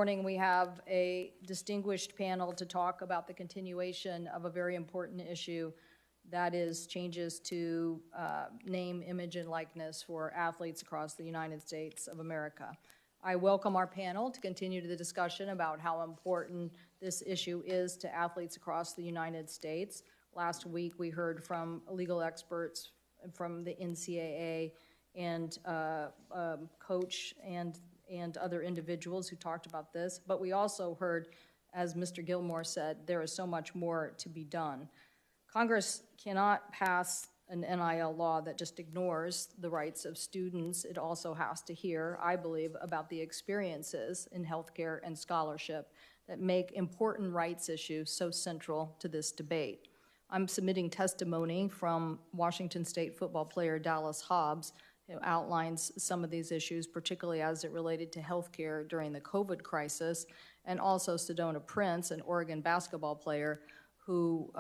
Morning, we have a distinguished panel to talk about the continuation of a very important issue, that is changes to name, image, and likeness for athletes across the United States of America. I welcome our panel to continue the discussion about how important this issue is to athletes across the United States. Last week, we heard from legal experts from the NCAA and coach and other individuals who talked about this, but we also heard, as Mr. Gilmore said, there is so much more to be done. Congress cannot pass an NIL law that just ignores the rights of students. It also has to hear, I believe, about the experiences in healthcare and scholarship that make important rights issues so central to this debate. I'm submitting testimony from Washington State football player Dallas Hobbs, who outlines some of these issues, particularly as it related to healthcare during the COVID crisis, and also Sedona Prince, an Oregon basketball player who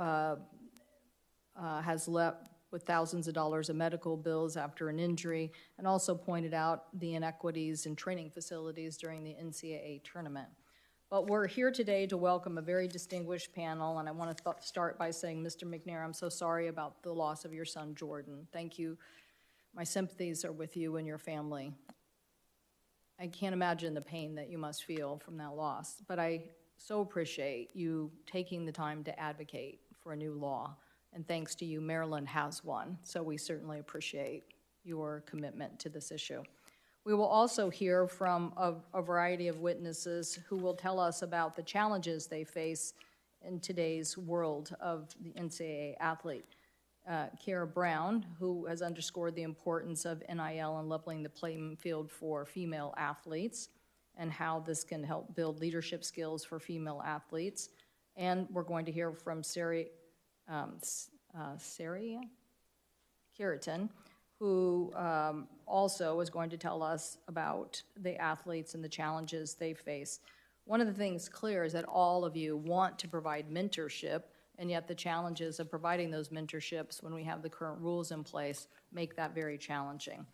has left with thousands of dollars of medical bills after an injury, and also pointed out the inequities in training facilities during the NCAA tournament. But we're here today to welcome a very distinguished panel, and I want to start by saying, Mr. McNair, I'm so sorry about the loss of your son, Jordan. Thank you. My sympathies are with you and your family. I can't imagine the pain that you must feel from that loss, but I so appreciate you taking the time to advocate for a new law, and thanks to you, Maryland has one, so we certainly appreciate your commitment to this issue. We will also hear from a variety of witnesses who will tell us about the challenges they face in today's world of the NCAA athlete. Kara Brown, who has underscored the importance of NIL and leveling the playing field for female athletes and how this can help build leadership skills for female athletes. And we're going to hear from Cureton, who also is going to tell us about the athletes and the challenges they face. One of the things clear is that all of you want to provide mentorship, and yet the challenges of providing those mentorships when we have the current rules in place make that very challenging.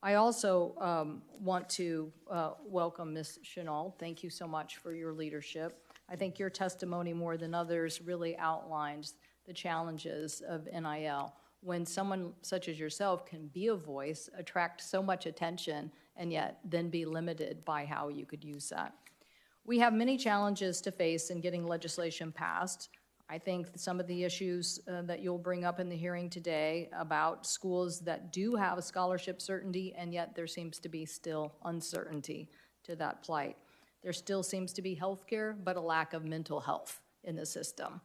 I also want to welcome Ms. Chennault. Thank you so much for your leadership. I think your testimony more than others really outlines the challenges of NIL. When someone such as yourself can be a voice, attract so much attention, and yet then be limited by how you could use that. We have many challenges to face in getting legislation passed. I think some of the issues that you'll bring up in the hearing today about schools that do have a scholarship certainty, and yet there seems to be still uncertainty to that plight. There still seems to be health care, but a lack of mental health in the system.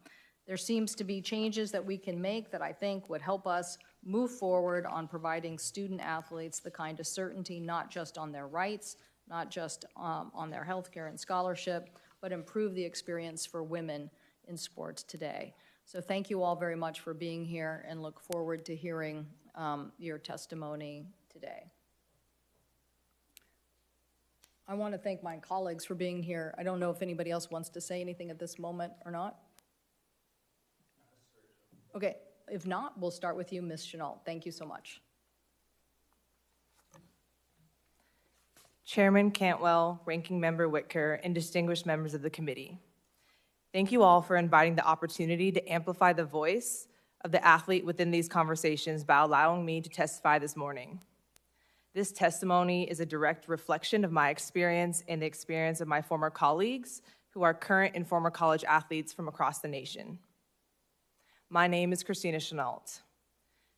There seems to be changes that we can make that I think would help us move forward on providing student athletes the kind of certainty, not just on their rights, not just on their health care and scholarship, but improve the experience for women in sports today. So thank you all very much for being here, and look forward to hearing your testimony today. I want to thank my colleagues for being here. I don't know if anybody else wants to say anything at this moment or not. Okay, if not, we'll start with you, Ms. Chennault. Thank you so much. Chairman Cantwell, Ranking Member Whitker, and distinguished members of the committee. Thank you all for inviting the opportunity to amplify the voice of the athlete within these conversations by allowing me to testify this morning. This testimony is a direct reflection of my experience and the experience of my former colleagues who are current and former college athletes from across the nation. My name is Christina Chennault.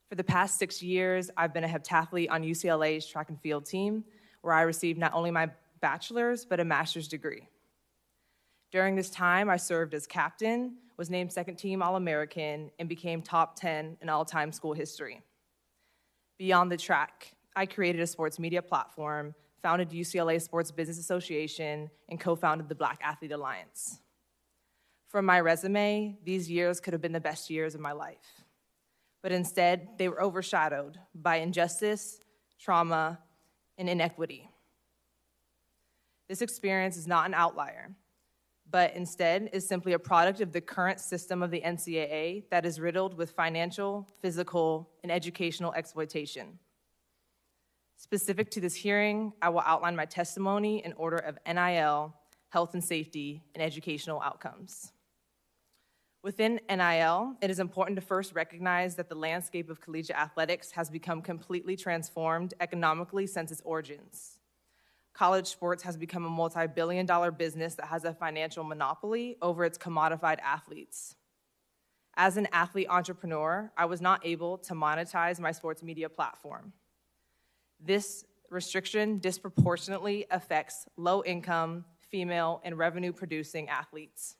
For the past 6 years, I've been a heptathlete on UCLA's track and field team, where I received not only my bachelor's, but a master's degree. During this time, I served as captain, was named second team All-American, and became top 10 in all-time school history. Beyond the track, I created a sports media platform, founded UCLA Sports Business Association, and co-founded the Black Athlete Alliance. From my resume, these years could have been the best years of my life. But instead, they were overshadowed by injustice, trauma, and inequity. This experience is not an outlier, but instead is simply a product of the current system of the NCAA that is riddled with financial, physical, and educational exploitation. Specific to this hearing, I will outline my testimony in order of NIL, health and safety, and educational outcomes. Within NIL, it is important to first recognize that the landscape of collegiate athletics has become completely transformed economically since its origins. College sports has become a multi-billion-dollar business that has a financial monopoly over its commodified athletes. As an athlete entrepreneur, I was not able to monetize my sports media platform. This restriction disproportionately affects low-income, female, and revenue-producing athletes.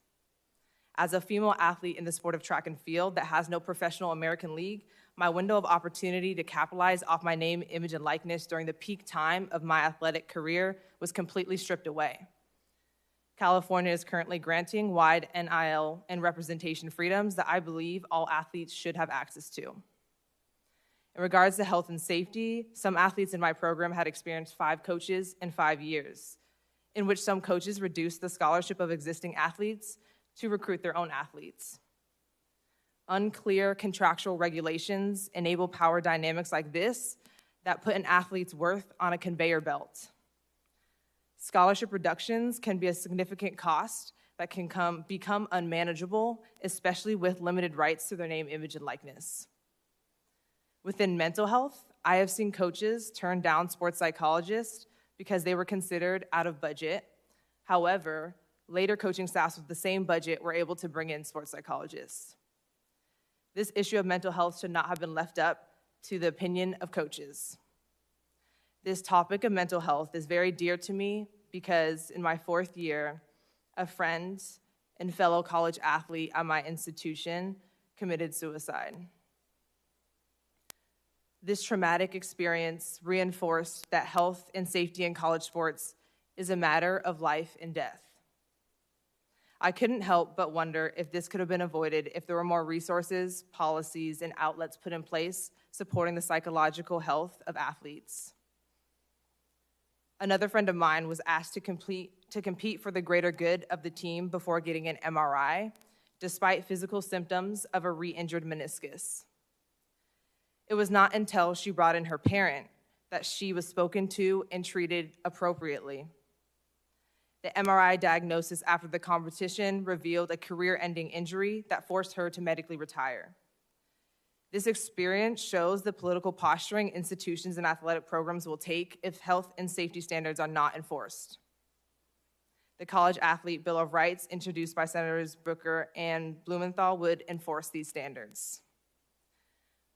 As a female athlete in the sport of track and field that has no professional American league, my window of opportunity to capitalize off my name, image, and likeness during the peak time of my athletic career was completely stripped away. California is currently granting wide NIL and representation freedoms that I believe all athletes should have access to. In regards to health and safety, some athletes in my program had experienced 5 coaches in 5 years, in which some coaches reduced the scholarship of existing athletes to recruit their own athletes. Unclear contractual regulations enable power dynamics like this that put an athlete's worth on a conveyor belt. Scholarship reductions can be a significant cost that can become unmanageable, especially with limited rights to their name, image, and likeness. Within mental health, I have seen coaches turn down sports psychologists because they were considered out of budget. However, later coaching staffs with the same budget were able to bring in sports psychologists. This issue of mental health should not have been left up to the opinion of coaches. This topic of mental health is very dear to me because in my 4th year, a friend and fellow college athlete at my institution committed suicide. This traumatic experience reinforced that health and safety in college sports is a matter of life and death. I couldn't help but wonder if this could have been avoided if there were more resources, policies, and outlets put in place supporting the psychological health of athletes. Another friend of mine was asked to compete for the greater good of the team before getting an MRI, despite physical symptoms of a re-injured meniscus. It was not until she brought in her parent that she was spoken to and treated appropriately. The MRI diagnosis after the competition revealed a career-ending injury that forced her to medically retire. This experience shows the political posturing institutions and athletic programs will take if health and safety standards are not enforced. The College Athlete Bill of Rights, introduced by Senators Booker and Blumenthal, would enforce these standards.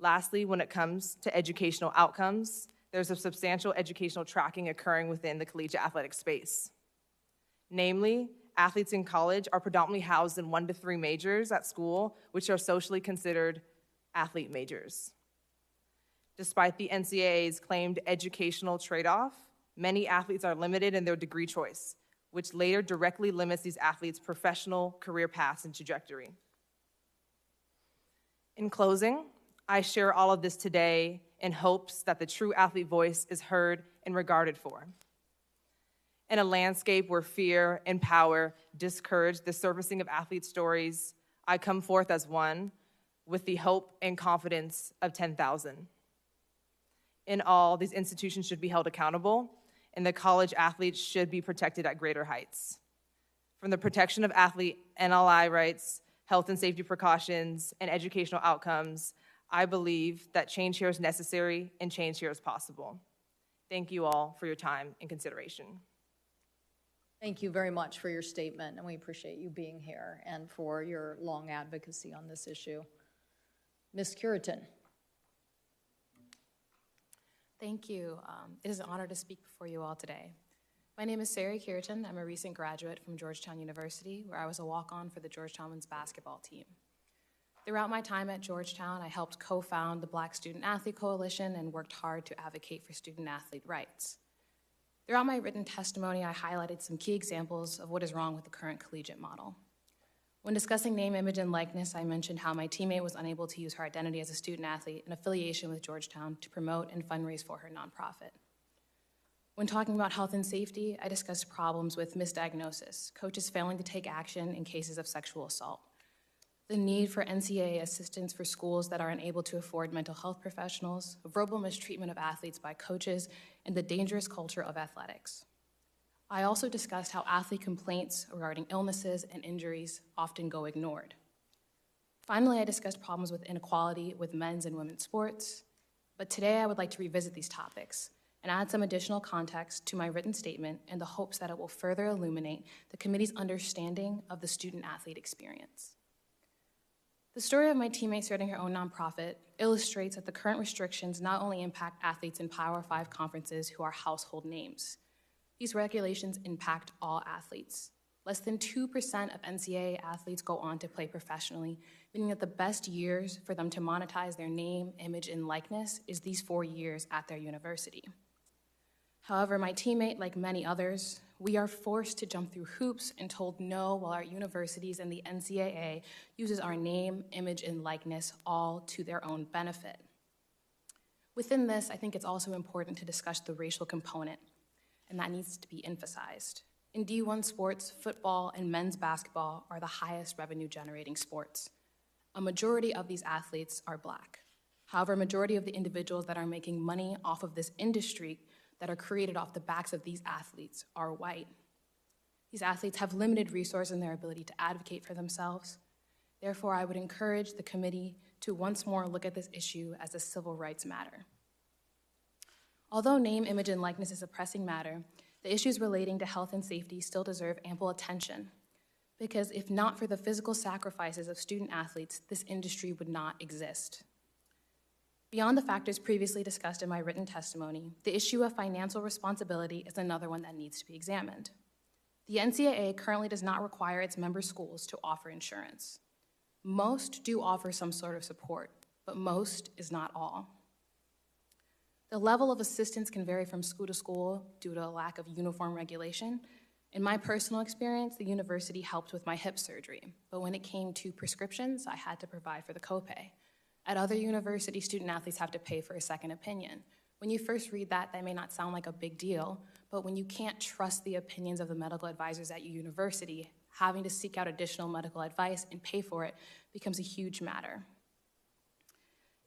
Lastly, when it comes to educational outcomes, there's a substantial educational tracking occurring within the collegiate athletic space. Namely, athletes in college are predominantly housed in 1 to 3 majors at school, which are socially considered athlete majors. Despite the NCAA's claimed educational trade-off, many athletes are limited in their degree choice, which later directly limits these athletes' professional career paths and trajectory. In closing, I share all of this today in hopes that the true athlete voice is heard and regarded for. In a landscape where fear and power discourage the surfacing of athlete stories, I come forth as one with the hope and confidence of 10,000. In all, these institutions should be held accountable, and the college athletes should be protected at greater heights. From the protection of athlete NLI rights, health and safety precautions, and educational outcomes, I believe that change here is necessary and change here is possible. Thank you all for your time and consideration. Thank you very much for your statement, and we appreciate you being here and for your long advocacy on this issue. Ms. Cureton. Thank you. It is an honor to speak before you all today. My name is Sarah Cureton. I'm a recent graduate from Georgetown University, where I was a walk-on for the Georgetown men's basketball team. Throughout my time at Georgetown, I helped co-found the Black Student Athlete Coalition and worked hard to advocate for student-athlete rights. Throughout my written testimony, I highlighted some key examples of what is wrong with the current collegiate model. When discussing name, image, and likeness, I mentioned how my teammate was unable to use her identity as a student-athlete in affiliation with Georgetown to promote and fundraise for her nonprofit. When talking about health and safety, I discussed problems with misdiagnosis, coaches failing to take action in cases of sexual assault, the need for NCAA assistance for schools that are unable to afford mental health professionals, verbal mistreatment of athletes by coaches, and the dangerous culture of athletics. I also discussed how athlete complaints regarding illnesses and injuries often go ignored. Finally, I discussed problems with inequality with men's and women's sports, but today I would like to revisit these topics and add some additional context to my written statement in the hopes that it will further illuminate the committee's understanding of the student-athlete experience. The story of my teammate starting her own nonprofit illustrates that the current restrictions not only impact athletes in Power 5 conferences who are household names. These regulations impact all athletes. Less than 2% of NCAA athletes go on to play professionally, meaning that the best years for them to monetize their name, image, and likeness is these 4 years at their university. However, my teammate, like many others, we are forced to jump through hoops and told no while our universities and the NCAA uses our name, image, and likeness all to their own benefit. Within this, I think it's also important to discuss the racial component, and that needs to be emphasized. In D1 sports, football and men's basketball are the highest revenue-generating sports. A majority of these athletes are Black. However, a majority of the individuals that are making money off of this industry that are created off the backs of these athletes are white. These athletes have limited resources in their ability to advocate for themselves. Therefore, I would encourage the committee to once more look at this issue as a civil rights matter. Although name, image, and likeness is a pressing matter, the issues relating to health and safety still deserve ample attention, because if not for the physical sacrifices of student athletes, this industry would not exist. Beyond the factors previously discussed in my written testimony, the issue of financial responsibility is another one that needs to be examined. The NCAA currently does not require its member schools to offer insurance. Most do offer some sort of support, but most is not all. The level of assistance can vary from school to school due to a lack of uniform regulation. In my personal experience, the university helped with my hip surgery, but when it came to prescriptions, I had to provide for the copay. At other universities, student athletes have to pay for a second opinion. When you first read that, that may not sound like a big deal, but when you can't trust the opinions of the medical advisors at your university, having to seek out additional medical advice and pay for it becomes a huge matter.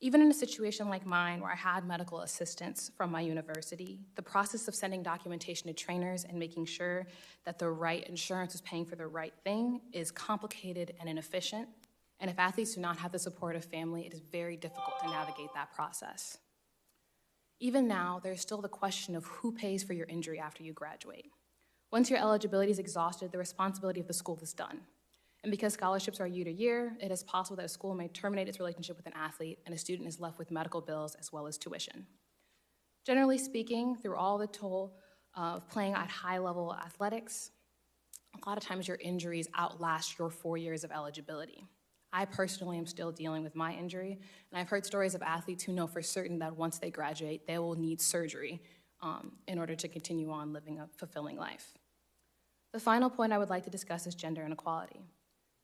Even in a situation like mine, where I had medical assistance from my university, the process of sending documentation to trainers and making sure that the right insurance is paying for the right thing is complicated and inefficient. And if athletes do not have the support of family, it is very difficult to navigate that process. Even now, there's still the question of who pays for your injury after you graduate. Once your eligibility is exhausted, the responsibility of the school is done. And because scholarships are year to year, it is possible that a school may terminate its relationship with an athlete and a student is left with medical bills as well as tuition. Generally speaking, through all the toll of playing at high-level athletics, a lot of times your injuries outlast your 4 years of eligibility. I personally am still dealing with my injury, and I've heard stories of athletes who know for certain that once they graduate, they will need surgery in order to continue on living a fulfilling life. The final point I would like to discuss is gender inequality.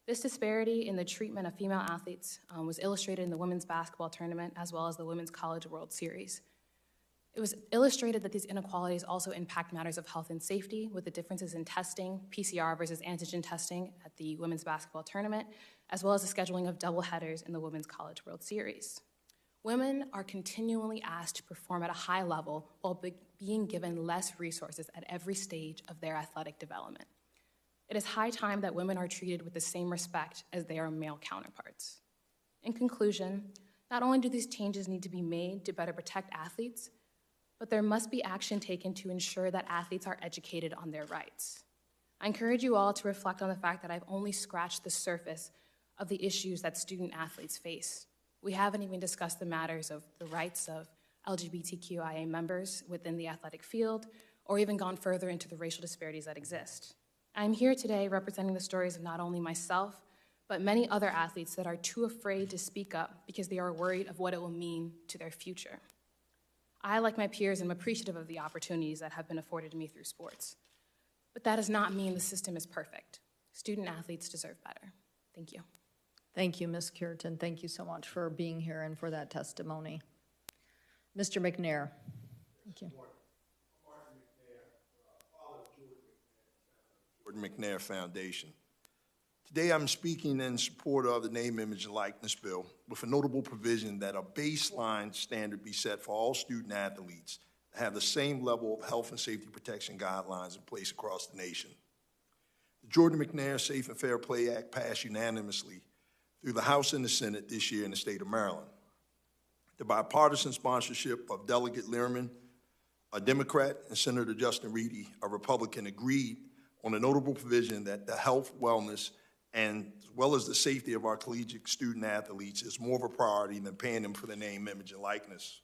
This disparity in the treatment of female athletes was illustrated in the women's basketball tournament as well as the Women's College World Series. It was illustrated that these inequalities also impact matters of health and safety with the differences in testing, PCR versus antigen testing at the women's basketball tournament, as well as the scheduling of doubleheaders in the Women's College World Series. Women are continually asked to perform at a high level while being given less resources at every stage of their athletic development. It is high time that women are treated with the same respect as their male counterparts. In conclusion, not only do these changes need to be made to better protect athletes, but there must be action taken to ensure that athletes are educated on their rights. I encourage you all to reflect on the fact that I've only scratched the surface of the issues that student athletes face. We haven't even discussed the matters of the rights of LGBTQIA members within the athletic field, or even gone further into the racial disparities that exist. I'm here today representing the stories of not only myself, but many other athletes that are too afraid to speak up because they are worried of what it will mean to their future. I, like my peers, am appreciative of the opportunities that have been afforded to me through sports. But that does not mean the system is perfect. Student athletes deserve better. Thank you. Thank you, Ms. Cureton. Thank you so much for being here and for that testimony. Mr. McNair. Thank you. McNair Foundation. Today I'm speaking in support of the Name, Image, and Likeness Bill with a notable provision that a baseline standard be set for all student athletes have the same level of health and safety protection guidelines in place across the nation. The Jordan McNair Safe and Fair Play Act passed unanimously through the House and the Senate this year in the state of Maryland. The bipartisan sponsorship of Delegate Lehrman, a Democrat, and Senator Justin Reedy, a Republican, agreed on a notable provision that the health, wellness, and as well as the safety of our collegiate student athletes is more of a priority than paying them for their name, image, and likeness.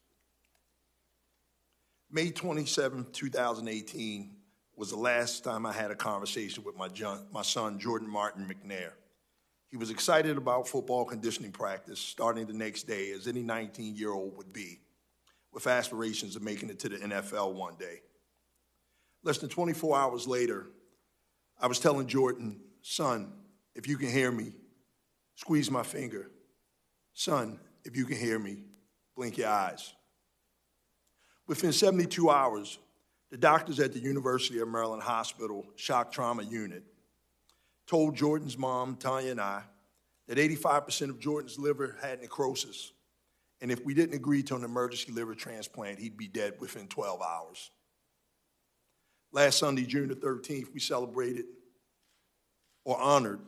May 27, 2018 was the last time I had a conversation with my son, Jordan Martin McNair. He was excited about football conditioning practice starting the next day, as any 19-year-old would be, with aspirations of making it to the NFL one day. Less than 24 hours later, I was telling Jordan, son, if you can hear me, squeeze my finger. Son, if you can hear me, blink your eyes. Within 72 hours, the doctors at the University of Maryland Hospital Shock Trauma Unit told Jordan's mom, Tanya, and I that 85% of Jordan's liver had necrosis, and if we didn't agree to an emergency liver transplant, he'd be dead within 12 hours. Last Sunday, June the 13th, we celebrated or honored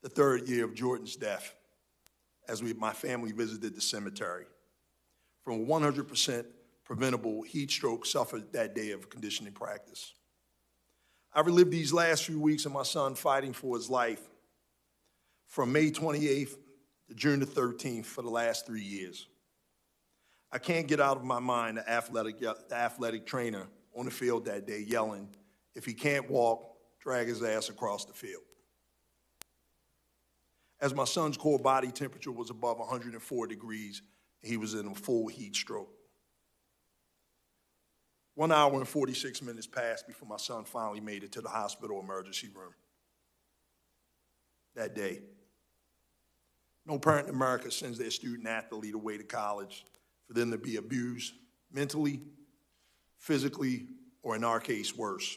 the third year of Jordan's death as my family visited the cemetery. From 100% preventable heat stroke suffered that day of conditioning practice. I relived these last few weeks of my son fighting for his life from May 28th to June the 13th for the last 3 years. I can't get out of my mind the athletic trainer on the field that day yelling, if he can't walk, drag his ass across the field. As my son's core body temperature was above 104 degrees, he was in a full heat stroke. 1 hour and 46 minutes passed before my son finally made it to the hospital emergency room that day. No parent in America sends their student athlete away to college for them to be abused mentally, physically, or in our case, worse.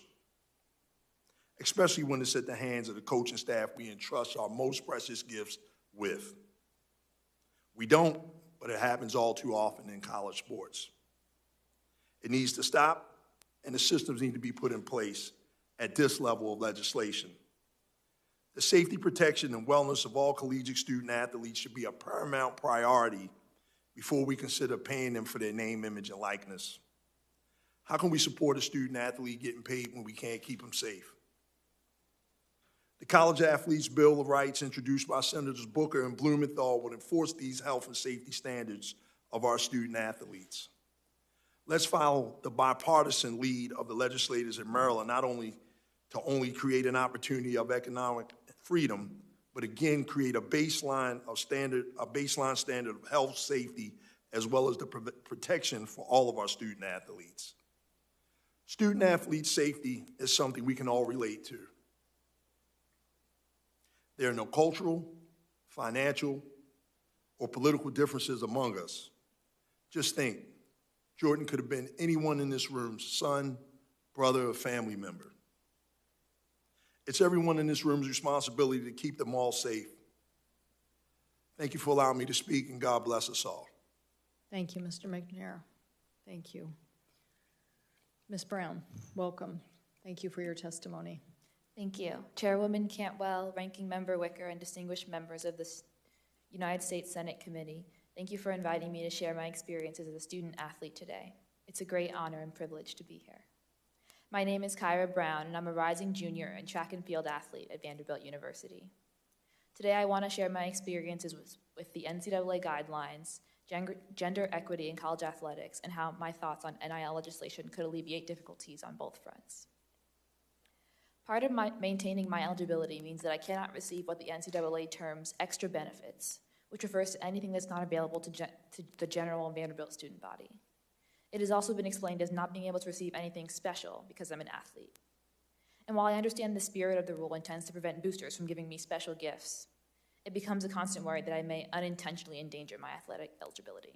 Especially when it's at the hands of the coaching staff we entrust our most precious gifts with. We don't, but it happens all too often in college sports. It needs to stop, and the systems need to be put in place at this level of legislation. The safety, protection, and wellness of all collegiate student athletes should be a paramount priority before we consider paying them for their name, image, and likeness. How can we support a student athlete getting paid when we can't keep them safe? The College Athletes' Bill of Rights, introduced by Senators Booker and Blumenthal, would enforce these health and safety standards of our student athletes. Let's follow the bipartisan lead of the legislators in Maryland, not only to create an opportunity of economic freedom, but again create a baseline standard of health, safety, as well as the protection for all of our student athletes. Student athlete safety is something we can all relate to. There are no cultural, financial, or political differences among us. Just think, Jordan could have been anyone in this room's son, brother, or family member. It's everyone in this room's responsibility to keep them all safe. Thank you for allowing me to speak, and God bless us all. Thank you, Mr. McNair. Thank you. Ms. Brown, welcome. Thank you for your testimony. Thank you. Chairwoman Cantwell, Ranking Member Wicker, and distinguished members of the United States Senate Committee, thank you for inviting me to share my experiences as a student athlete today. It's a great honor and privilege to be here. My name is Kyra Brown, and I'm a rising junior and track and field athlete at Vanderbilt University. Today, I want to share my experiences with the NCAA guidelines, gender equity in college athletics, and how my thoughts on NIL legislation could alleviate difficulties on both fronts. Part of maintaining my eligibility means that I cannot receive what the NCAA terms extra benefits, which refers to anything that's not available to the general Vanderbilt student body. It has also been explained as not being able to receive anything special because I'm an athlete. And while I understand the spirit of the rule intends to prevent boosters from giving me special gifts, it becomes a constant worry that I may unintentionally endanger my athletic eligibility.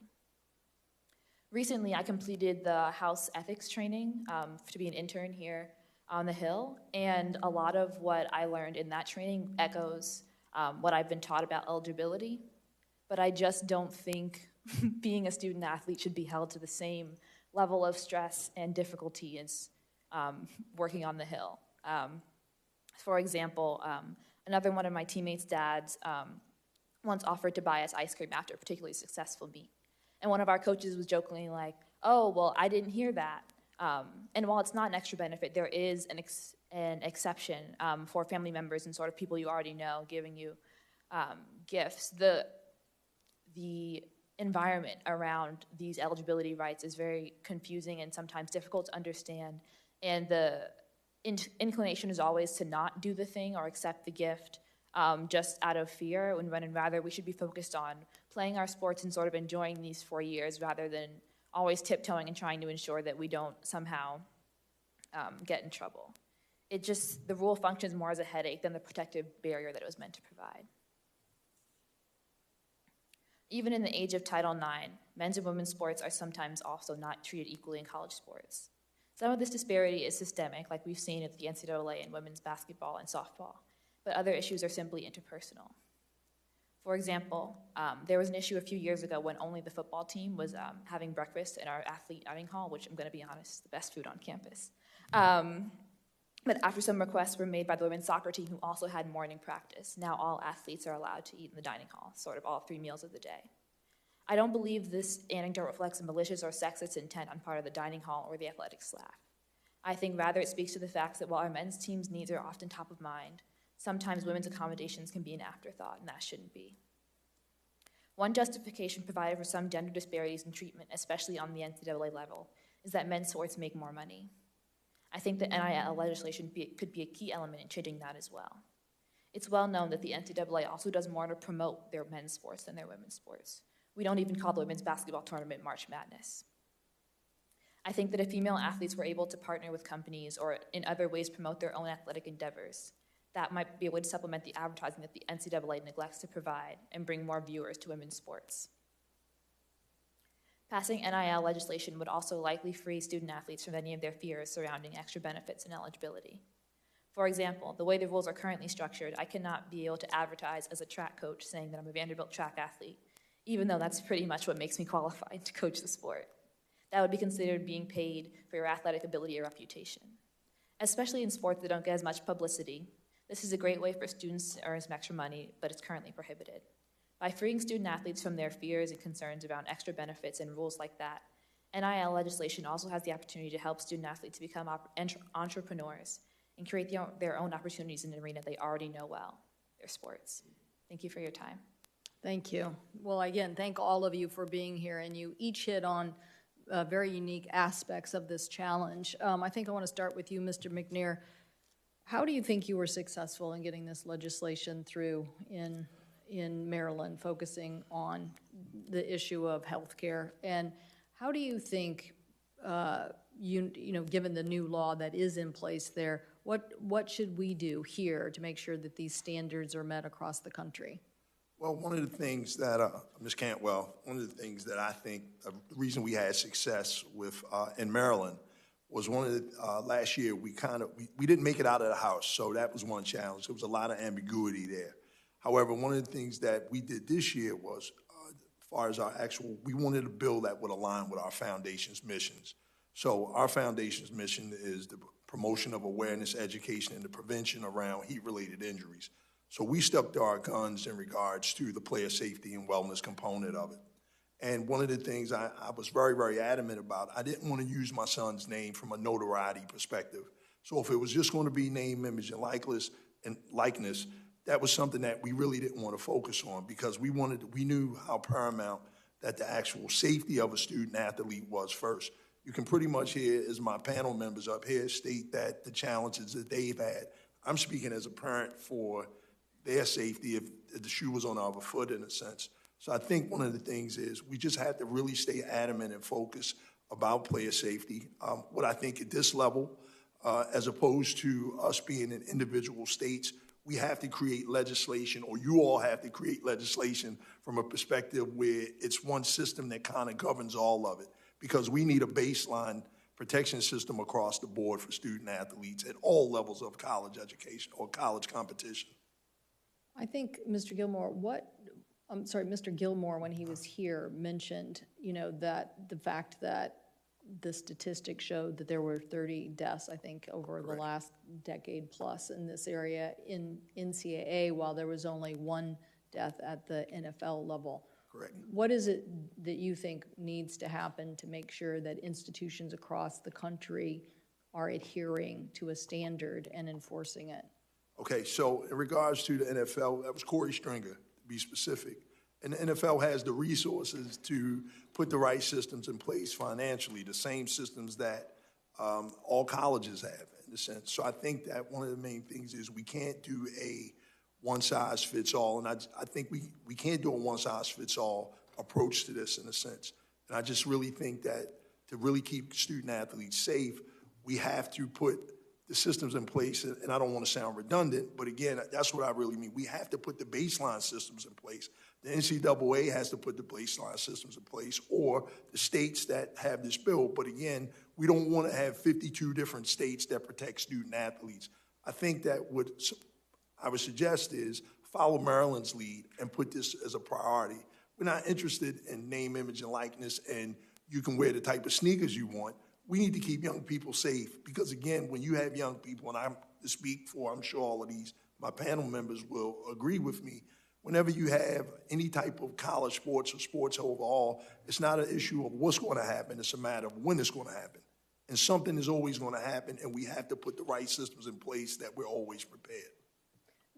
Recently, I completed the House ethics training to be an intern here on the Hill, and a lot of what I learned in that training echoes what I've been taught about eligibility, but I just don't think being a student athlete should be held to the same level of stress and difficulty is working on the Hill. For example, another one of my teammates' dads once offered to buy us ice cream after a particularly successful meet. And one of our coaches was jokingly like, "Oh, well, I didn't hear that." And while it's not an extra benefit, there is an exception for family members and sort of people you already know giving you gifts. The environment around these eligibility rights is very confusing and sometimes difficult to understand. And the inclination is always to not do the thing or accept the gift just out of fear, when rather we should be focused on playing our sports and sort of enjoying these 4 years rather than always tiptoeing and trying to ensure that we don't somehow get in trouble. The rule functions more as a headache than the protective barrier that it was meant to provide. Even in the age of Title IX, men's and women's sports are sometimes also not treated equally in college sports. Some of this disparity is systemic, like we've seen at the NCAA in women's basketball and softball, but other issues are simply interpersonal. For example, there was an issue a few years ago when only the football team was having breakfast in our athlete dining hall, which I'm going to be honest, the best food on campus. But after some requests were made by the women's soccer team, who also had morning practice, now all athletes are allowed to eat in the dining hall, sort of all 3 meals of the day. I don't believe this anecdote reflects a malicious or sexist intent on part of the dining hall or the athletic staff. I think rather it speaks to the fact that while our men's team's needs are often top of mind, sometimes women's accommodations can be an afterthought, and that shouldn't be. One justification provided for some gender disparities in treatment, especially on the NCAA level, is that men's sports make more money. I think that NIL legislation could be a key element in changing that as well. It's well known that the NCAA also does more to promote their men's sports than their women's sports. We don't even call the women's basketball tournament March Madness. I think that if female athletes were able to partner with companies or in other ways promote their own athletic endeavors, that might be a way to supplement the advertising that the NCAA neglects to provide and bring more viewers to women's sports. Passing NIL legislation would also likely free student athletes from any of their fears surrounding extra benefits and eligibility. For example, the way the rules are currently structured, I cannot be able to advertise as a track coach saying that I'm a Vanderbilt track athlete, even though that's pretty much what makes me qualified to coach the sport. That would be considered being paid for your athletic ability or reputation. Especially in sports that don't get as much publicity, this is a great way for students to earn some extra money, but it's currently prohibited. By freeing student athletes from their fears and concerns around extra benefits and rules like that, NIL legislation also has the opportunity to help student athletes become entrepreneurs and create their own opportunities in an arena they already know well, their sports. Thank you for your time. Thank you. Well, again, thank all of you for being here, and you each hit on very unique aspects of this challenge. I think I want to start with you, Mr. McNair. How do you think you were successful in getting this legislation through in Maryland, focusing on the issue of healthcare? And how do you think, given the new law that is in place there, what should we do here to make sure that these standards are met across the country? Well, one of the things that, Ms. Cantwell, one of the things that I think the reason we had success with in Maryland was one of the, last year we didn't make it out of the House, so that was one challenge. There was a lot of ambiguity there. However, one of the things that we did this year was, as far as we wanted a bill that would align with our foundation's missions. So our foundation's mission is the promotion of awareness, education, and the prevention around heat-related injuries. So we stuck to our guns in regards to the player safety and wellness component of it. And one of the things I was very, very adamant about, I didn't want to use my son's name from a notoriety perspective. So if it was just going to be name, image, and likeness, that was something that we really didn't want to focus on, because we knew how paramount that the actual safety of a student athlete was first. You can pretty much hear, as my panel members up here state, that the challenges that they've had. I'm speaking as a parent for their safety if the shoe was on our foot, in a sense. So I think one of the things is we just had to really stay adamant and focus about player safety. What I think at this level, as opposed to us being in individual states, we have to create legislation, or you all have to create legislation from a perspective where it's one system that kind of governs all of it, because we need a baseline protection system across the board for student athletes at all levels of college education or college competition. I think Mr. Gilmore, Mr. Gilmore, when he was here, mentioned, that the fact that the statistic showed that there were 30 deaths, I think, over the last decade plus in this area in NCAA, while there was only one death at the NFL level. Correct. What is it that you think needs to happen to make sure that institutions across the country are adhering to a standard and enforcing it? Okay, so in regards to the NFL, that was Corey Stringer, to be specific. And the NFL has the resources to put the right systems in place financially, the same systems that all colleges have, in a sense. So I think that one of the main things is we can't do a one-size-fits-all, and I think we can't do a one-size-fits-all approach to this, in a sense. And I just really think that to really keep student-athletes safe, we have to put the systems in place, and I don't want to sound redundant, but again, that's what I really mean. We have to put the baseline systems in place. The NCAA has to put the baseline systems in place, or the states that have this bill. But again, we don't want to have 52 different states that protect student athletes. I think that what I would suggest is follow Maryland's lead and put this as a priority. We're not interested in name, image, and likeness, and you can wear the type of sneakers you want. We need to keep young people safe because, again, when you have young people, and I'm to speak for, I'm sure all of my panel members will agree with me, whenever you have any type of college sports or sports overall, it's not an issue of what's going to happen, it's a matter of when it's going to happen. And something is always going to happen, and we have to put the right systems in place that we're always prepared.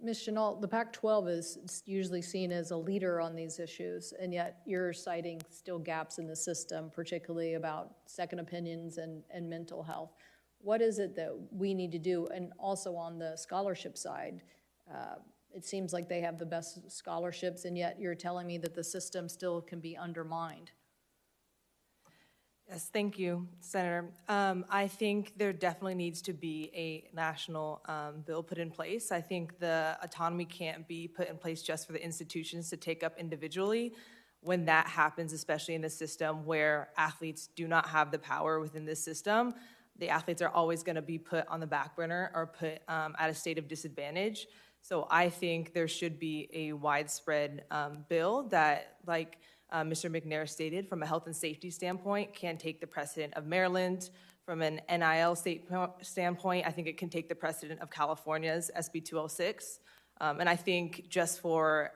Ms. Chennault, the Pac-12 is usually seen as a leader on these issues, and yet you're citing still gaps in the system, particularly about second opinions and mental health. What is it that we need to do? And also on the scholarship side, it seems like they have the best scholarships, and yet you're telling me that the system still can be undermined. Yes, thank you, Senator. I think there definitely needs to be a national bill put in place. I think the autonomy can't be put in place just for the institutions to take up individually. When that happens, especially in the system where athletes do not have the power within this system, the athletes are always going to be put on the back burner or put at a state of disadvantage. So I think there should be a widespread bill that, like Mr. McNair stated, from a health and safety standpoint, can take the precedent of Maryland. From an NIL standpoint, I think it can take the precedent of California's SB 206. And I think just for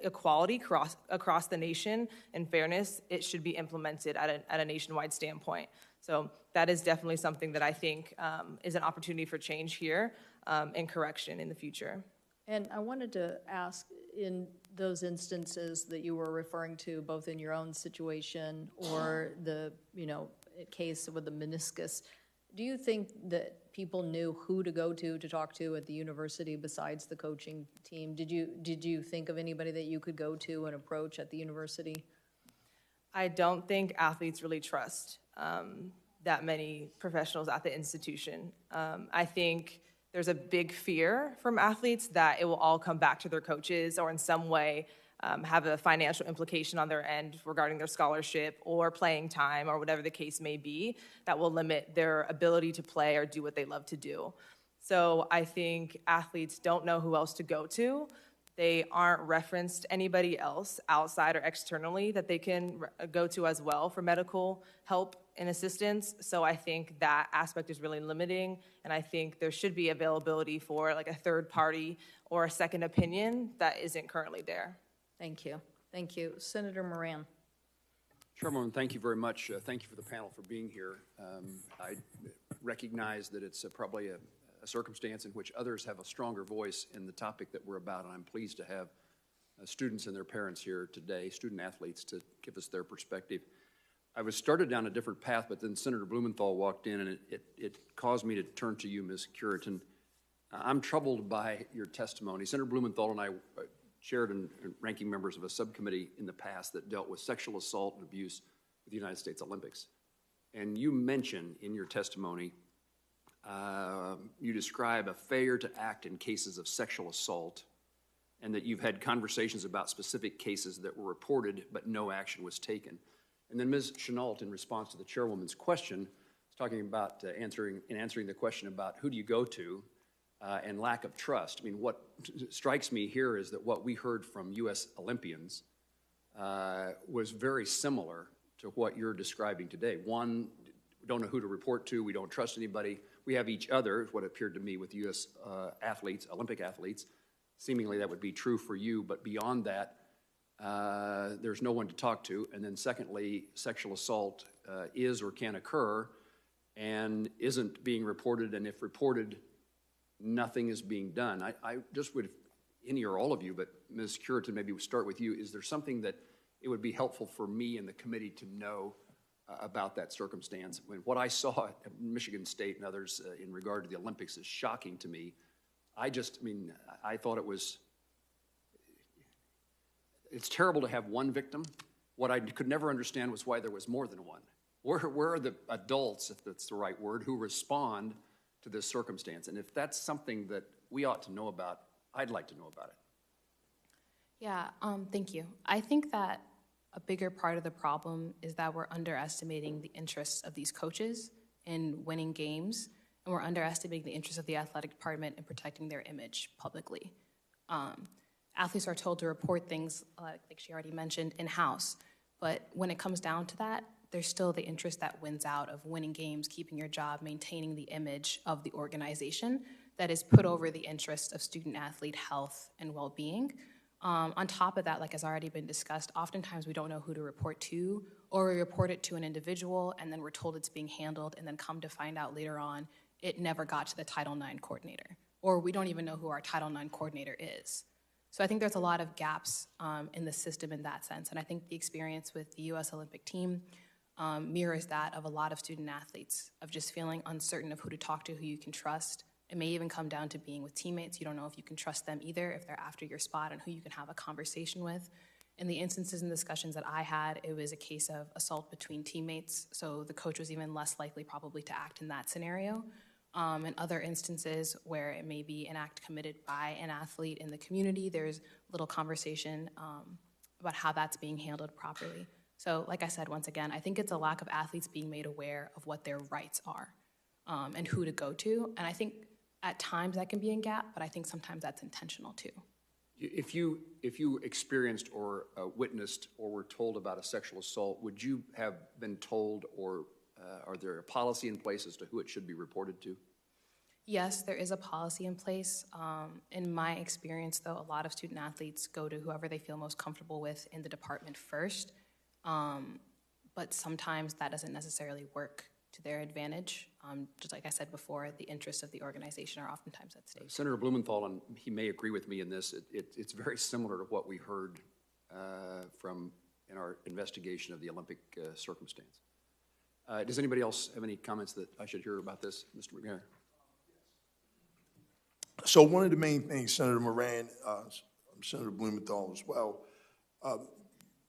equality across the nation and fairness, it should be implemented at a nationwide standpoint. So that is definitely something that I think is an opportunity for change here and correction in the future. And I wanted to ask, in those instances that you were referring to, both in your own situation or the case with the meniscus, do you think that people knew who to go to talk to at the university besides the coaching team? Did you think of anybody that you could go to and approach at the university? I don't think athletes really trust that many professionals at the institution. I think there's a big fear from athletes that it will all come back to their coaches or in some way have a financial implication on their end regarding their scholarship or playing time or whatever the case may be that will limit their ability to play or do what they love to do. So I think athletes don't know who else to go to. They aren't referenced anybody else outside or externally that they can go to as well for medical help and assistance. So I think that aspect is really limiting, and I think there should be availability for like a third party or a second opinion that isn't currently there. Thank you. Thank you. Senator Moran. Chairwoman, thank you very much. Thank you for the panel for being here. I recognize that it's probably a circumstance in which others have a stronger voice in the topic that we're about, and I'm pleased to have students and their parents here today, student athletes, to give us their perspective. I was started down a different path, but then Senator Blumenthal walked in, and it caused me to turn to you, Ms. Cureton. I'm troubled by your testimony. Senator Blumenthal and I chaired and ranking members of a subcommittee in the past that dealt with sexual assault and abuse with the United States Olympics. And you mention in your testimony, you describe a failure to act in cases of sexual assault, and that you've had conversations about specific cases that were reported but no action was taken. And then Ms. Chennault, in response to the chairwoman's question, was talking about answering the question about who do you go to and lack of trust. I mean, what strikes me here is that what we heard from U.S. Olympians was very similar to what you're describing today. One We don't know who to report to. We don't trust anybody. We have each other, what appeared to me with U.S. athletes, Olympic athletes. Seemingly that would be true for you, but beyond that, there's no one to talk to. And then secondly, sexual assault is or can occur and isn't being reported, and if reported, nothing is being done. I just would, any or all of you, but Ms. Cureton, maybe we'll start with you. Is there something that it would be helpful for me and the committee to know about that circumstance? When what I saw at Michigan State and others in regard to the Olympics is shocking to me. I thought it's terrible to have one victim. What I could never understand was why there was more than one. Where are the adults, if that's the right word, who respond to this circumstance? And if that's something that we ought to know about, I'd like to know about it. Yeah, thank you. I think that a bigger part of the problem is that we're underestimating the interests of these coaches in winning games, and we're underestimating the interests of the athletic department in protecting their image publicly. Athletes are told to report things, like she already mentioned, in-house, but when it comes down to that, there's still the interest that wins out of winning games, keeping your job, maintaining the image of the organization that is put over the interest of student-athlete health and well-being. On top of that, like has already been discussed, oftentimes we don't know who to report to, or we report it to an individual and then we're told it's being handled, and then come to find out later on it never got to the Title IX coordinator, or we don't even know who our Title IX coordinator is. So I think there's a lot of gaps in the system in that sense, and I think the experience with the U.S. Olympic team mirrors that of a lot of student athletes, of just feeling uncertain of who to talk to, who you can trust. It may even come down to being with teammates. You don't know if you can trust them either, if they're after your spot, and who you can have a conversation with. In the instances and discussions that I had, it was a case of assault between teammates, so the coach was even less likely probably to act in that scenario. In other instances where it may be an act committed by an athlete in the community, there's little conversation about how that's being handled properly. So like I said, once again, I think it's a lack of athletes being made aware of what their rights are and who to go to. And I think at times that can be a gap, but I think sometimes that's intentional too. If you experienced or witnessed or were told about a sexual assault, would you have been told, or are there a policy in place as to who it should be reported to? Yes, there is a policy in place. In my experience, though, a lot of student athletes go to whoever they feel most comfortable with in the department first. But sometimes that doesn't necessarily work to their advantage. Just like I said before, the interests of the organization are oftentimes at stake. Senator Blumenthal, and he may agree with me in this, it's very similar to what we heard in our investigation of the Olympic circumstance. Does anybody else have any comments that I should hear about this, Mr. McNair? So one of the main things, Senator Moran, Senator Blumenthal as well,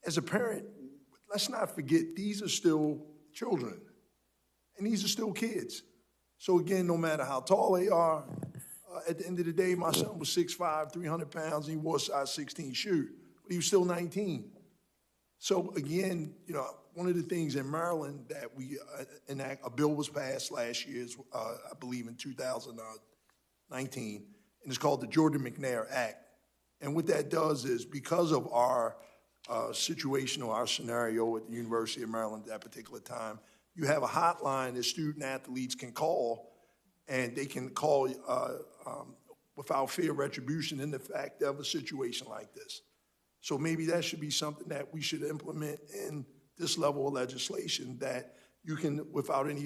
as a parent, let's not forget these are still children, and these are still kids. So again, no matter how tall they are, at the end of the day, my son was 6'5", 300 pounds, and he wore a size 16 shoe, but he was still 19. So again, you know, one of the things in Maryland that we enact, a bill was passed last year, I believe in 2019, and it's called the Jordan-McNair Act. And what that does is, because of our situation or our scenario at the University of Maryland at that particular time, you have a hotline that student athletes can call, and they can call without fear of retribution in the fact of a situation like this. So maybe that should be something that we should implement in this level of legislation, that you can,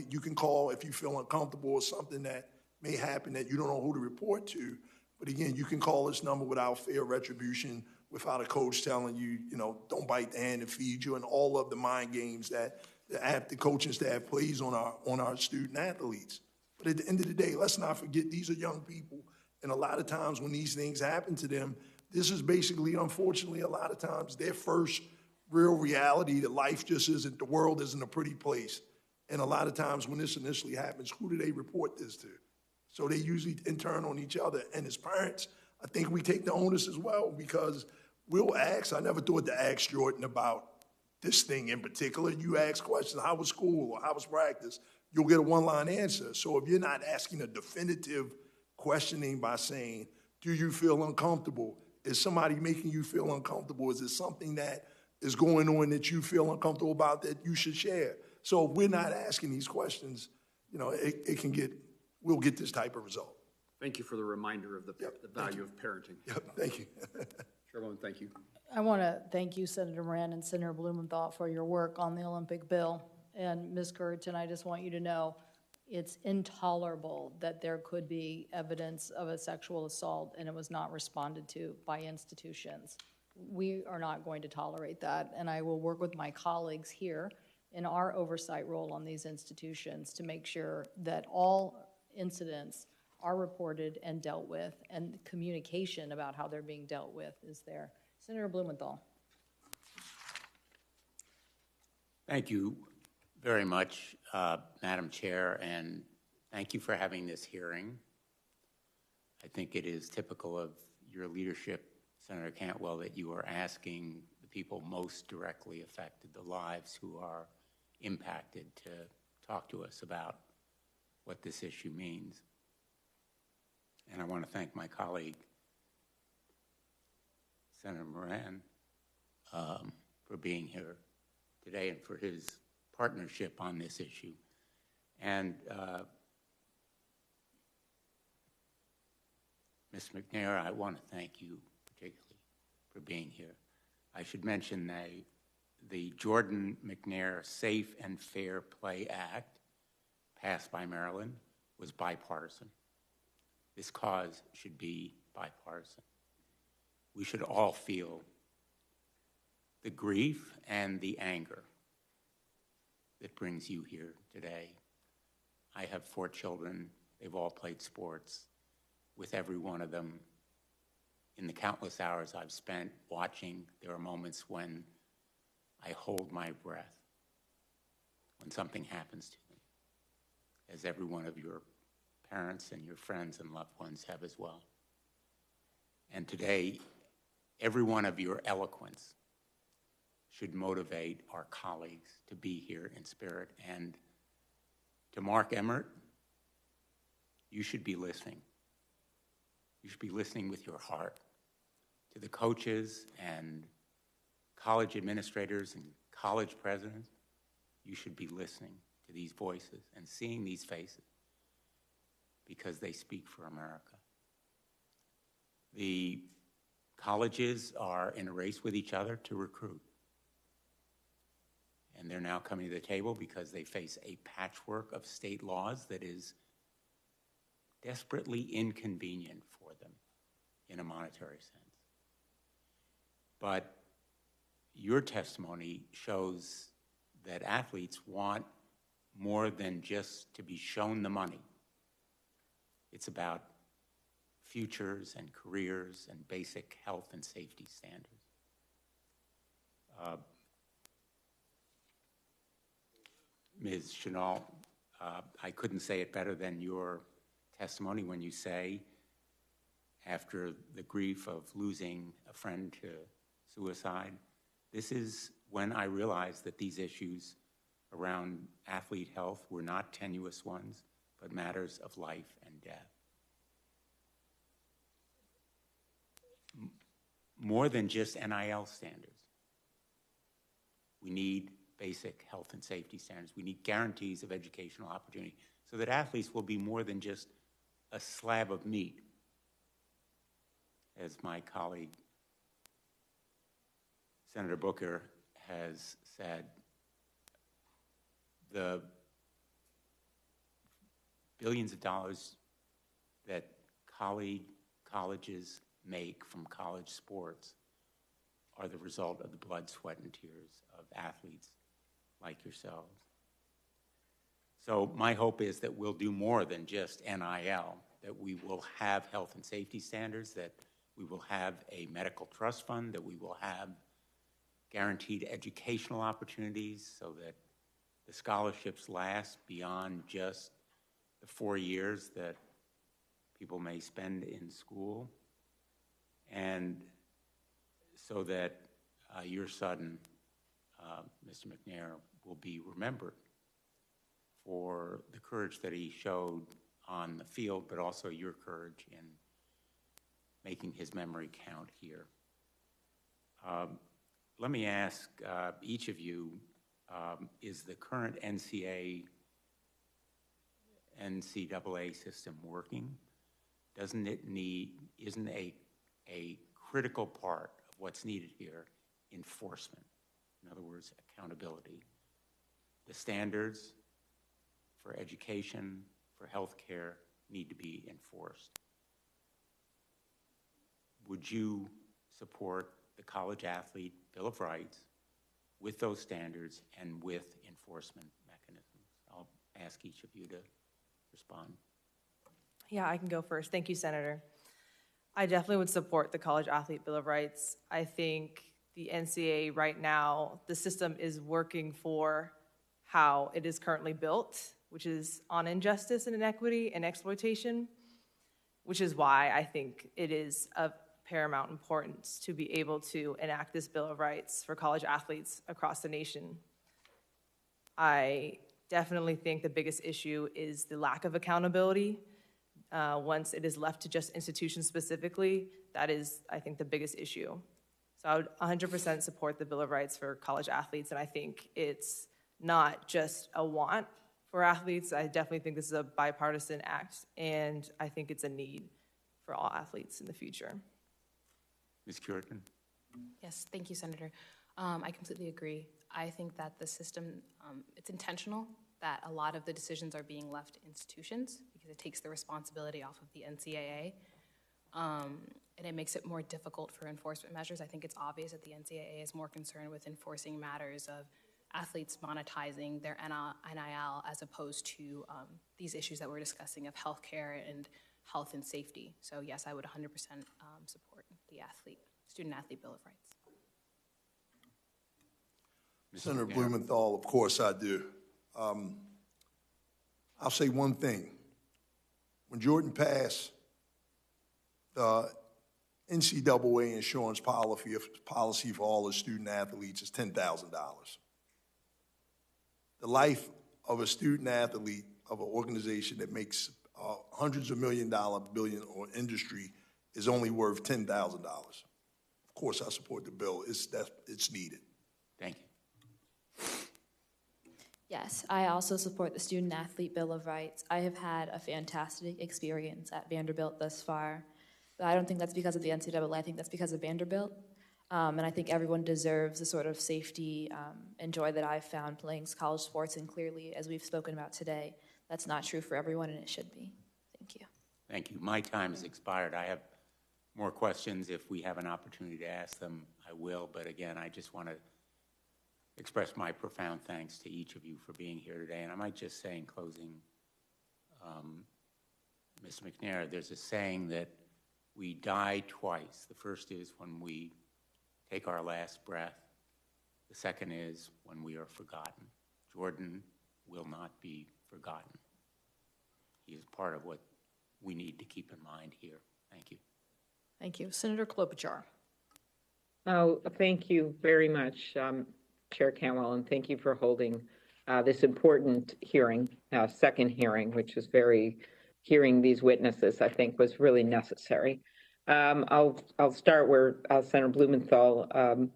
you can call if you feel uncomfortable or something that may happen that you don't know who to report to. But again, you can call this number without fear of retribution, without a coach telling you, you know, don't bite the hand that feeds you, and all of the mind games that the coaching staff plays on our student athletes. But at the end of the day, let's not forget these are young people, and a lot of times when these things happen to them, this is basically, unfortunately, a lot of times their first real reality that life just isn't, the world isn't a pretty place. And a lot of times when this initially happens, who do they report this to? So they usually turn on each other. And as parents, I think we take the onus as well, because we'll ask. I never thought to ask Jordan about this thing in particular. You ask questions, how was school or how was practice? You'll get a one-line answer. So if you're not asking a definitive questioning by saying, do you feel uncomfortable? Is somebody making you feel uncomfortable? Is it something that is going on that you feel uncomfortable about that you should share? So if we're not asking these questions, you know, we'll get this type of result. Thank you for the reminder of the value of parenting. Yep, thank you. Chairwoman, thank you. I want to thank you, Senator Moran and Senator Blumenthal, for your work on the Olympic bill. And Ms. Cureton, I just want you to know it's intolerable that there could be evidence of a sexual assault and it was not responded to by institutions. We are not going to tolerate that, and I will work with my colleagues here in our oversight role on these institutions to make sure that all incidents are reported and dealt with, and communication about how they're being dealt with is there. Senator Blumenthal. Thank you very much, Madam Chair, and thank you for having this hearing. I think it is typical of your leadership, Senator Cantwell, that you are asking the people most directly affected, the lives who are impacted, to talk to us about what this issue means. And I want to thank my colleague, Senator Moran, for being here today and for his partnership on this issue. And Ms. McNair, I want to thank you particularly for being here. I should mention that the Jordan McNair Safe and Fair Play Act, passed by Maryland, was bipartisan. This cause should be bipartisan. We should all feel the grief and the anger that brings you here today. I have 4 children. They've all played sports. With every one of them, in the countless hours I've spent watching, there are moments when I hold my breath when something happens to them, as every one of your parents and your friends and loved ones have as well. And today, every one of your eloquence should motivate our colleagues to be here in spirit. And to Mark Emmert, you should be listening. You should be listening with your heart. To the coaches and college administrators and college presidents, you should be listening to these voices and seeing these faces, because they speak for America. The colleges are in a race with each other to recruit. And they're now coming to the table because they face a patchwork of state laws that is desperately inconvenient for them in a monetary sense. But your testimony shows that athletes want more than just to be shown the money. It's about futures and careers and basic health and safety standards. Ms. Chennault, I couldn't say it better than your testimony when you say, after the grief of losing a friend to suicide, this is when I realized that these issues around athlete health were not tenuous ones, but matters of life and death. More than just NIL standards. We need basic health and safety standards. We need guarantees of educational opportunity so that athletes will be more than just a slab of meat. As my colleague, Senator Booker, has said, the billions of dollars that colleges make from college sports are the result of the blood, sweat, and tears of athletes like yourselves. So my hope is that we'll do more than just NIL, that we will have health and safety standards, that we will have a medical trust fund, that we will have guaranteed educational opportunities so that the scholarships last beyond just the 4 years that people may spend in school, and so that your son, Mr. McNair, will be remembered for the courage that he showed on the field, but also your courage in making his memory count here. Let me ask each of you is the current NCAA system working? Isn't a critical part of what's needed here enforcement? In other words, accountability. The standards for education, for healthcare, need to be enforced. Would you support the College Athlete Bill of Rights with those standards and with enforcement mechanisms? I'll ask each of you to respond. Yeah, I can go first. Thank you, Senator. I definitely would support the College Athlete Bill of Rights. I think the NCAA right now, the system is working for how it is currently built, which is on injustice and inequity and exploitation, which is why I think it is of paramount importance to be able to enact this Bill of Rights for college athletes across the nation. I definitely think the biggest issue is the lack of accountability. Once it is left to just institutions specifically, that is, I think, the biggest issue. So I would 100% support the Bill of Rights for college athletes, and I think it's not just a want for athletes. I definitely think this is a bipartisan act, and I think it's a need for all athletes in the future. Ms. Cureton? Yes, thank you, Senator. I completely agree. I think that the system, it's intentional that a lot of the decisions are being left to institutions because it takes the responsibility off of the NCAA, and it makes it more difficult for enforcement measures. I think it's obvious that the NCAA is more concerned with enforcing matters of athletes monetizing their NIL as opposed to these issues that we're discussing of healthcare and health and safety. So yes, I would 100% support the student-athlete Bill of Rights. Senator Blumenthal, of course I do. I'll say one thing. When Jordan passed, the NCAA insurance policy for all the student athletes is $10,000. The life of a student athlete of an organization that makes hundreds of billion or industry is only worth $10,000. Of course, I support the bill. It's needed. Thank you. Yes, I also support the Student Athlete Bill of Rights. I have had a fantastic experience at Vanderbilt thus far, but I don't think that's because of the NCAA. I think that's because of Vanderbilt. And I think everyone deserves the sort of safety and joy that I've found playing college sports, and clearly, as we've spoken about today, that's not true for everyone, and it should be. Thank you. Thank you. My time has expired. I have more questions. If we have an opportunity to ask them, I will. But again, I just want to express my profound thanks to each of you for being here today. And I might just say in closing, Ms. McNair, there's a saying that we die twice. The first is when we take our last breath. The second is when we are forgotten. Jordan will not be forgotten. He is part of what we need to keep in mind here. Thank you. Thank you. Senator Klobuchar. Oh, thank you very much, Chair Cantwell, and thank you for holding this important hearing, second hearing, which is hearing these witnesses, I think, was really necessary. I'll start where Senator Blumenthal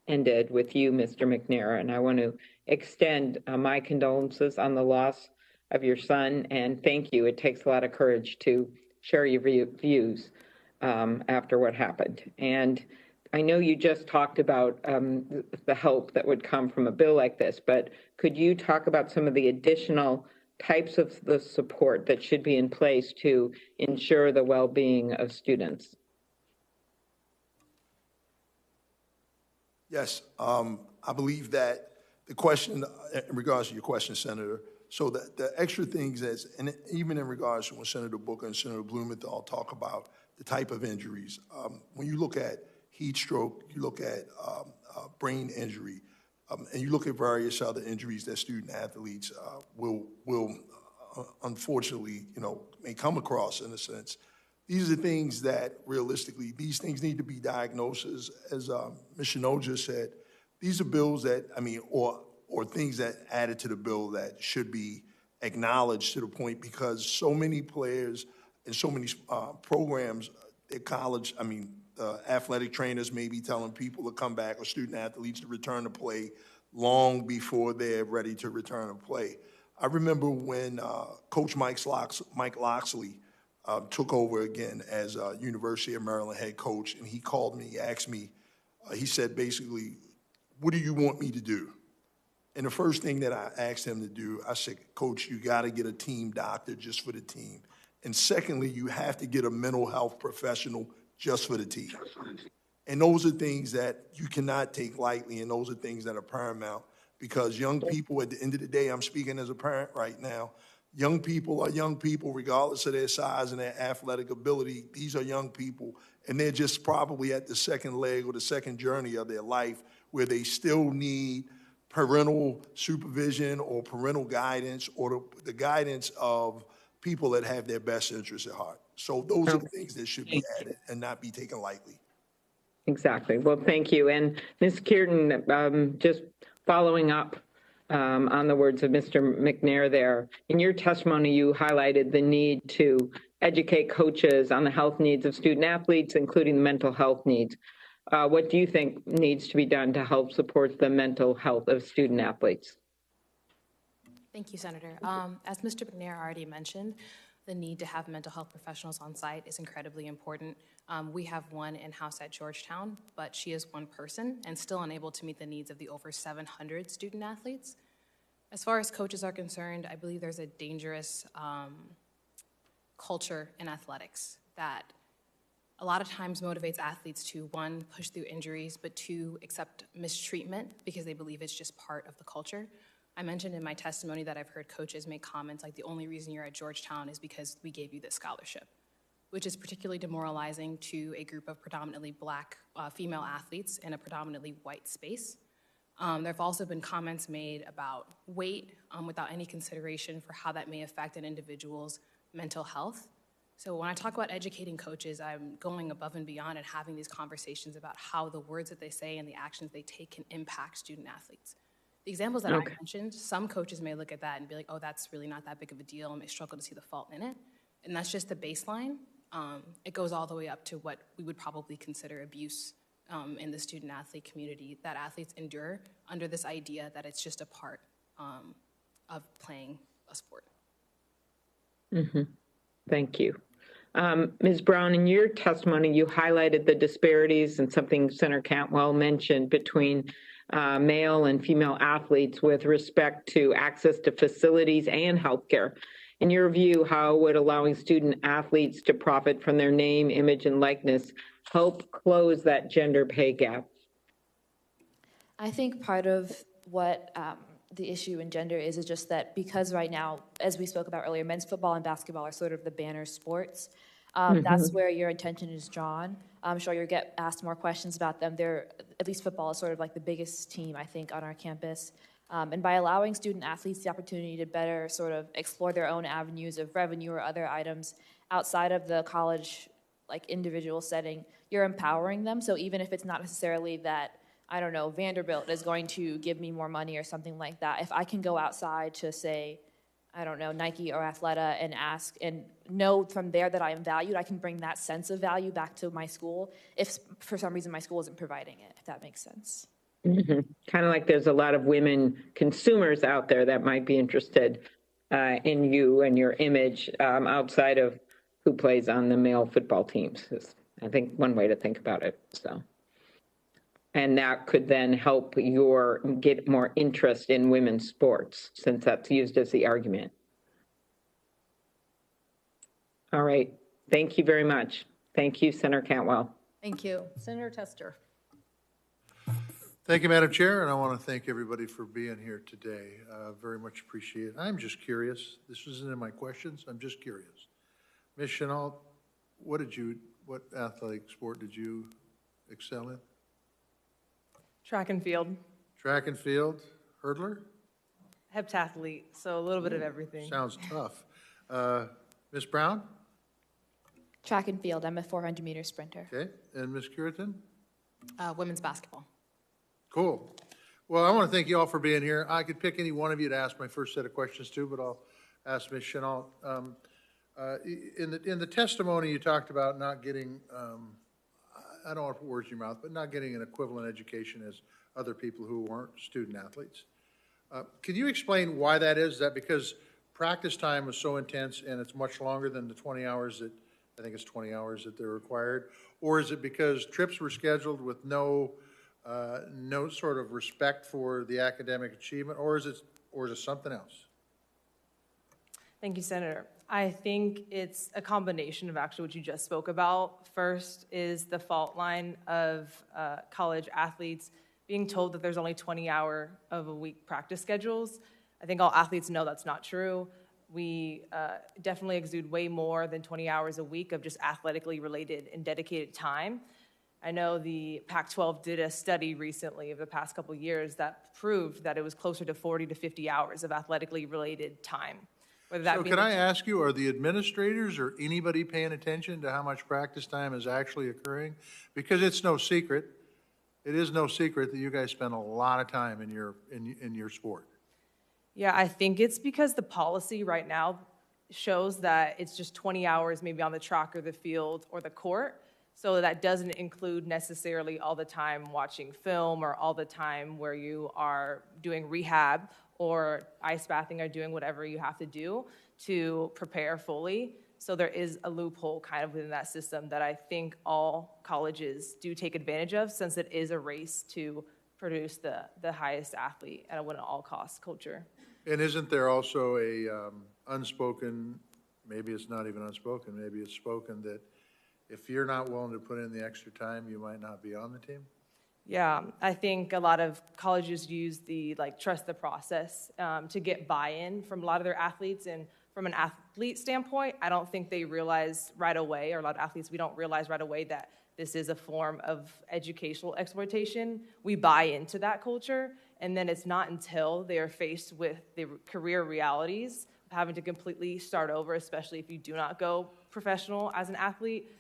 ended with you, Mr. McNair, and I want to extend my condolences on the loss of your son, and thank you. It takes a lot of courage to share your views after what happened. And I know you just talked about the help that would come from a bill like this, but could you talk about some of the additional types of the support that should be in place to ensure the well-being of students? Yes, I believe that the question, in regards to your question, Senator, so the extra things and even in regards to when Senator Booker and Senator Blumenthal talk about the type of injuries, when you look at heat stroke, you look at brain injury, and you look at various other injuries that student athletes will unfortunately, may come across in a sense. These are things that realistically, these things need to be diagnosed as Ms. Chennault just said. These are bills that, or things that added to the bill that should be acknowledged to the point because so many players and so many programs at college, athletic trainers may be telling people to come back or student athletes to return to play. long before they're ready to return to play. I remember when Coach Mike Loxley took over again as University of Maryland head coach, and he called me, he asked me, he said basically, what do you want me to do? And the first thing that I asked him to do, I said, Coach, you got to get a team doctor just for the team. And secondly, you have to get a mental health professional just for the team. And those are things that you cannot take lightly, and those are things that are paramount, because young people, at the end of the day, I'm speaking as a parent right now, young people are young people regardless of their size and their athletic ability. These are young people, and they're just probably at the second leg or the second journey of their life where they still need parental supervision or parental guidance or the guidance of people that have their best interests at heart. So those are the things that should be added and not be taken lightly. Exactly. Well, thank you. And Ms. Cureton, just following up on the words of Mr. McNair there, in your testimony, you highlighted the need to educate coaches on the health needs of student athletes, including the mental health needs. What do you think needs to be done to help support the mental health of student athletes? Thank you, Senator. As Mr. McNair already mentioned, the need to have mental health professionals on site is incredibly important. We have one in-house at Georgetown, but she is one person and still unable to meet the needs of the over 700 student athletes. As far as coaches are concerned, I believe there's a dangerous culture in athletics that a lot of times motivates athletes to, one, push through injuries, but two, accept mistreatment because they believe it's just part of the culture. I mentioned in my testimony that I've heard coaches make comments like, the only reason you're at Georgetown is because we gave you this scholarship, which is particularly demoralizing to a group of predominantly Black female athletes in a predominantly white space. There have also been comments made about weight without any consideration for how that may affect an individual's mental health. So when I talk about educating coaches, I'm going above and beyond and having these conversations about how the words that they say and the actions they take can impact student athletes. The examples that I mentioned, some coaches may look at that and be like, oh, that's really not that big of a deal, and may struggle to see the fault in it. And that's just the baseline. It goes all the way up to what we would probably consider abuse in the student athlete community that athletes endure under this idea that it's just a part of playing a sport. Mm-hmm. Thank you. Ms. Brown, in your testimony, you highlighted the disparities and something Senator Cantwell mentioned between male and female athletes with respect to access to facilities and healthcare. In your view, how would allowing student athletes to profit from their name, image, and likeness help close that gender pay gap? I think part of what the issue in gender is just that because right now, as we spoke about earlier, men's football and basketball are sort of the banner sports. That's where your attention is drawn. I'm sure you'll get asked more questions about them. They're, at least football is sort of like the biggest team, I think, on our campus. And by allowing student athletes the opportunity to better sort of explore their own avenues of revenue or other items outside of the college, like individual setting, you're empowering them. So even if it's not necessarily that, I don't know, Vanderbilt is going to give me more money or something like that, if I can go outside to say, I don't know, Nike or Athleta and ask and know from there that I am valued, I can bring that sense of value back to my school if for some reason my school isn't providing it, if that makes sense. Mm-hmm. Kind of like there's a lot of women consumers out there that might be interested in you and your image outside of who plays on the male football teams is, I think, one way to think about it. So, and that could then help your get more interest in women's sports, since that's used as the argument. All right. Thank you very much. Thank you, Senator Cantwell. Thank you. Senator Tester. Thank you, Madam Chair, and I want to thank everybody for being here today. Very much appreciate it. I'm just curious. This isn't in my questions. I'm just curious. Ms. Chennault, what athletic sport did you excel in? Track and field. Track and field, hurdler? Heptathlete, so a little bit of everything. Sounds tough. Ms. Brown? Track and field, I'm a 400-meter sprinter. Okay, and Ms. Cureton? Women's basketball. Cool. Well, I want to thank you all for being here. I could pick any one of you to ask my first set of questions to, but I'll ask Ms. Chennault. In the testimony, you talked about not getting I don't want to put words in your mouth, but not getting an equivalent education as other people who weren't student athletes. Can you explain why that is? Is that because practice time was so intense and it's much longer than the 20 hours that, I think it's 20 hours that they're required? Or is it because trips were scheduled with no sort of respect for the academic achievement? Or is it something else? Thank you, Senator. I think it's a combination of actually what you just spoke about. First is the fault line of college athletes being told that there's only 20-hour of a week practice schedules. I think all athletes know that's not true. We definitely exude way more than 20 hours a week of just athletically related and dedicated time. I know the Pac-12 did a study recently of the past couple of years that proved that it was closer to 40 to 50 hours of athletically related time. Whether that So can I ask you, are the administrators or anybody paying attention to how much practice time is actually occurring? Because it's no secret, it is no secret that you guys spend a lot of time in your sport. Yeah, I think it's because the policy right now shows that it's just 20 hours maybe on the track or the field or the court. So that doesn't include necessarily all the time watching film or all the time where you are doing rehab or ice bathing or doing whatever you have to do to prepare fully. So there is a loophole kind of within that system that I think all colleges do take advantage of, since it is a race to produce the highest athlete at a win at all costs culture. And isn't there also a unspoken, maybe it's not even unspoken, maybe it's spoken, that if you're not willing to put in the extra time, you might not be on the team? Yeah, I think a lot of colleges use the trust the process to get buy-in from a lot of their athletes. And from an athlete standpoint, I don't think they realize right away, or a lot of athletes, we don't realize right away that this is a form of educational exploitation. We buy into that culture, and then it's not until they are faced with the career realities of having to completely start over, especially if you do not go professional as an athlete,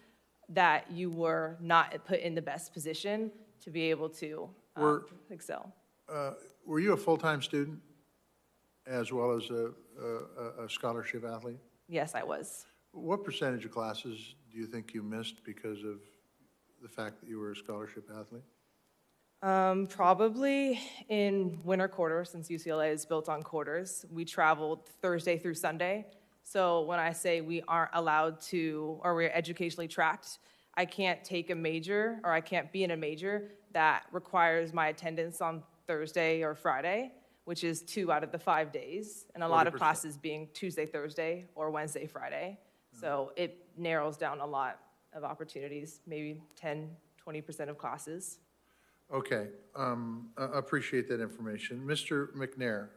that you were not put in the best position to be able to excel. Were you a full-time student as well as a scholarship athlete? Yes, I was. What percentage of classes do you think you missed because of the fact that you were a scholarship athlete? Probably in winter quarter, since UCLA is built on quarters. We traveled Thursday through Sunday. So when I say we aren't allowed to, or we're educationally tracked, I can't take a major, or I can't be in a major that requires my attendance on Thursday or Friday, which is 2 out of the 5 days, and a lot of 40%. classes being Tuesday, Thursday, or Wednesday, Friday. So it narrows down a lot of opportunities, maybe 10, 20% of classes. Okay, I appreciate that information. Mr. McNair,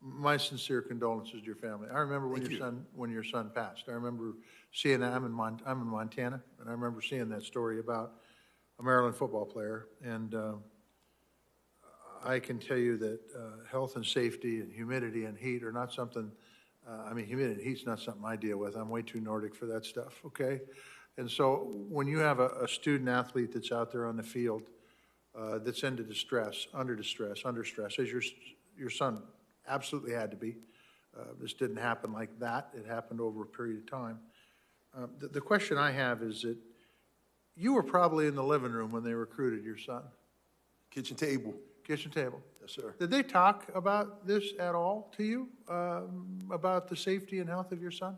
my sincere condolences to your family. I remember when your son passed. I remember seeing that. I'm in Montana, and I remember seeing that story about a Maryland football player. And I can tell you that health and safety and humidity and heat are not something. Humidity and heat's not something I deal with. I'm way too Nordic for that stuff. Okay, and so when you have a student athlete that's out there on the field that's under stress, as your son absolutely had to be. This didn't happen like that. It happened over a period of time. The question I have is that you were probably in the living room when they recruited your son. Kitchen table. Kitchen table. Yes, sir. Did they talk about this at all to you, about the safety and health of your son?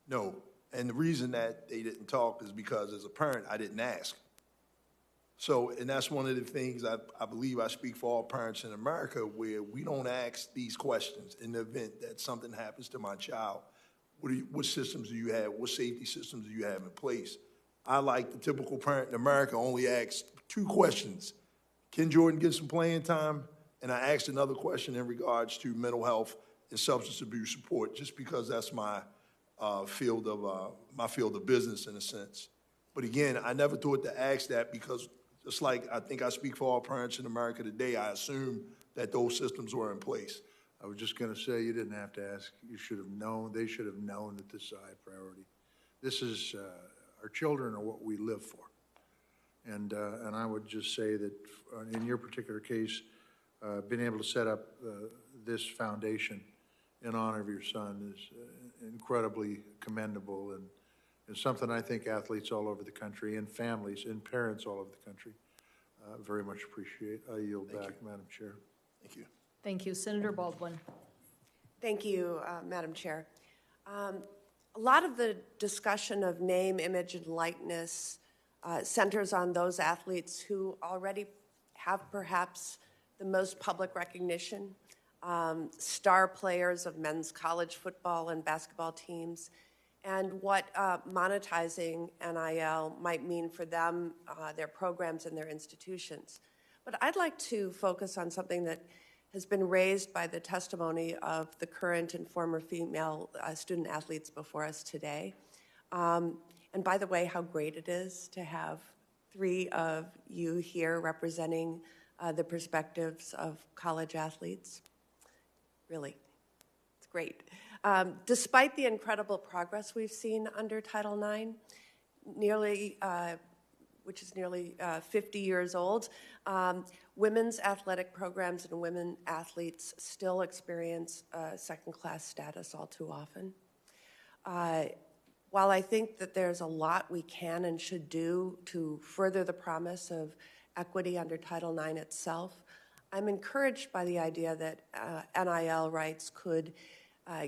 No. And the reason that they didn't talk is because as a parent, I didn't ask. So, and that's one of the things I believe I speak for all parents in America, where we don't ask these questions in the event that something happens to my child. What systems do you have? What safety systems do you have in place? I, like the typical parent in America, only ask 2 questions. Can Jordan get some playing time? And I asked another question in regards to mental health and substance abuse support, just because that's my field of business in a sense. But again, I never thought to ask that because just like I think I speak for all parents in America today, I assume that those systems were in place. I was just going to say you didn't have to ask. You should have known. They should have known that this is a high priority. This is, our children are what we live for. And I would just say that in your particular case, being able to set up this foundation in honor of your son is incredibly commendable, It's something I think athletes all over the country and families and parents all over the country very much appreciate. I yield back, Madam Chair. Thank you. Thank you. Senator Baldwin. Thank you, Madam Chair. A lot of the discussion of name, image, and likeness centers on those athletes who already have perhaps the most public recognition, star players of men's college football and basketball teams, and what monetizing NIL might mean for them, their programs, and their institutions. But I'd like to focus on something that has been raised by the testimony of the current and former female student athletes before us today. And by the way, how great it is to have 3 of you here representing the perspectives of college athletes. Really, it's great. Despite the incredible progress we've seen under Title IX, which is nearly 50 years old, women's athletic programs and women athletes still experience second-class status all too often. While I think that there's a lot we can and should do to further the promise of equity under Title IX itself, I'm encouraged by the idea that NIL rights could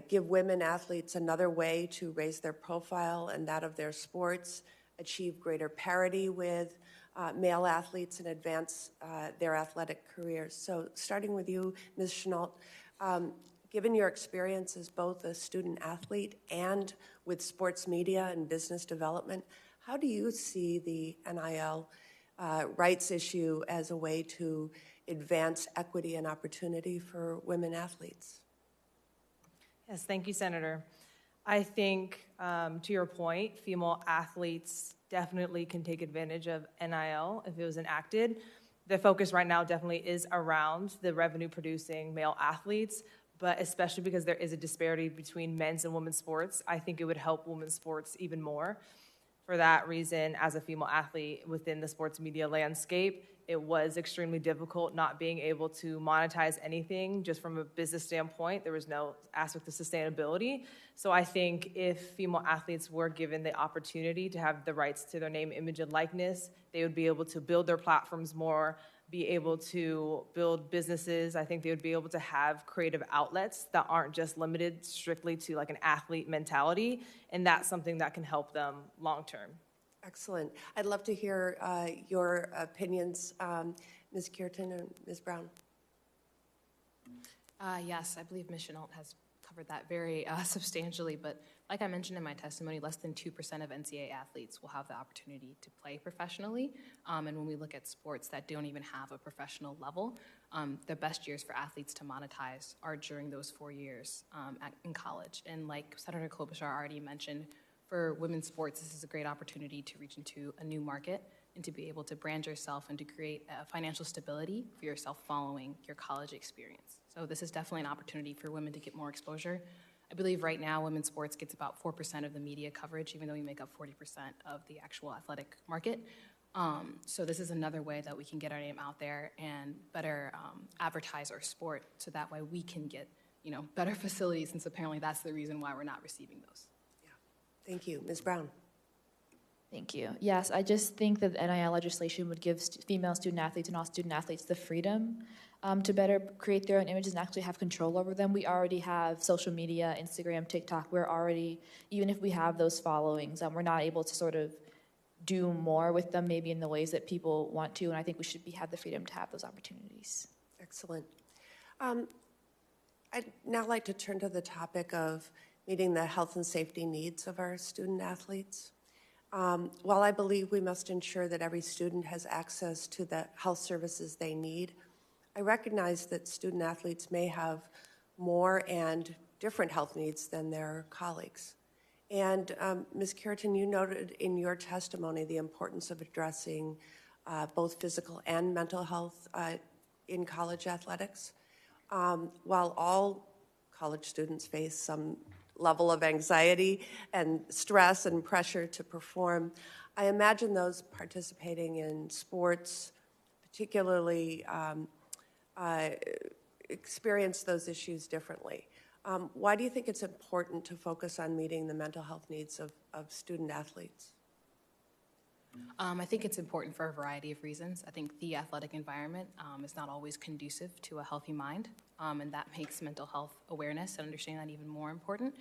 give women athletes another way to raise their profile and that of their sports, achieve greater parity with male athletes, and advance their athletic careers. So starting with you, Ms. Chennault, given your experience as both a student athlete and with sports media and business development, how do you see the NIL rights issue as a way to advance equity and opportunity for women athletes? Yes, thank you, Senator. I think, to your point, female athletes definitely can take advantage of NIL if it was enacted. The focus right now definitely is around the revenue-producing male athletes, but especially because there is a disparity between men's and women's sports, I think it would help women's sports even more. For that reason, as a female athlete within the sports media landscape, it was extremely difficult not being able to monetize anything just from a business standpoint. There was no aspect of sustainability. So I think if female athletes were given the opportunity to have the rights to their name, image, and likeness, they would be able to build their platforms more, be able to build businesses. I think they would be able to have creative outlets that aren't just limited strictly to like an athlete mentality, and that's something that can help them long term. Excellent. I'd love to hear your opinions, Ms. Cureton and Ms. Brown. Yes, I believe Ms. Chennault has covered that very substantially, but like I mentioned in my testimony, less than 2% of NCAA athletes will have the opportunity to play professionally. And when we look at sports that don't even have a professional level, the best years for athletes to monetize are during those 4 years in college. And like Senator Klobuchar already mentioned, for women's sports, this is a great opportunity to reach into a new market and to be able to brand yourself and to create financial stability for yourself following your college experience. So this is definitely an opportunity for women to get more exposure. I believe right now women's sports gets about 4% of the media coverage, even though we make up 40% of the actual athletic market. So this is another way that we can get our name out there and better advertise our sport, so that way we can get better facilities, since apparently that's the reason why we're not receiving those. Thank you. Ms. Brown. Thank you. Yes, I just think that NIL legislation would give female student athletes and all student athletes the freedom to better create their own images and actually have control over them. We already have social media, Instagram, TikTok. We're already, even if we have those followings, we're not able to sort of do more with them maybe in the ways that people want to, and I think we should have the freedom to have those opportunities. Excellent. I'd now like to turn to the topic of meeting the health and safety needs of our student athletes. While I believe we must ensure that every student has access to the health services they need, I recognize that student athletes may have more and different health needs than their colleagues. And Ms. Cureton, you noted in your testimony the importance of addressing both physical and mental health in college athletics. While all college students face some level of anxiety and stress and pressure to perform, I imagine those participating in sports particularly experience those issues differently. Why do you think it's important to focus on meeting the mental health needs of student athletes? I think it's important for a variety of reasons. I think the athletic environment is not always conducive to a healthy mind, and that makes mental health awareness and understanding that even more important.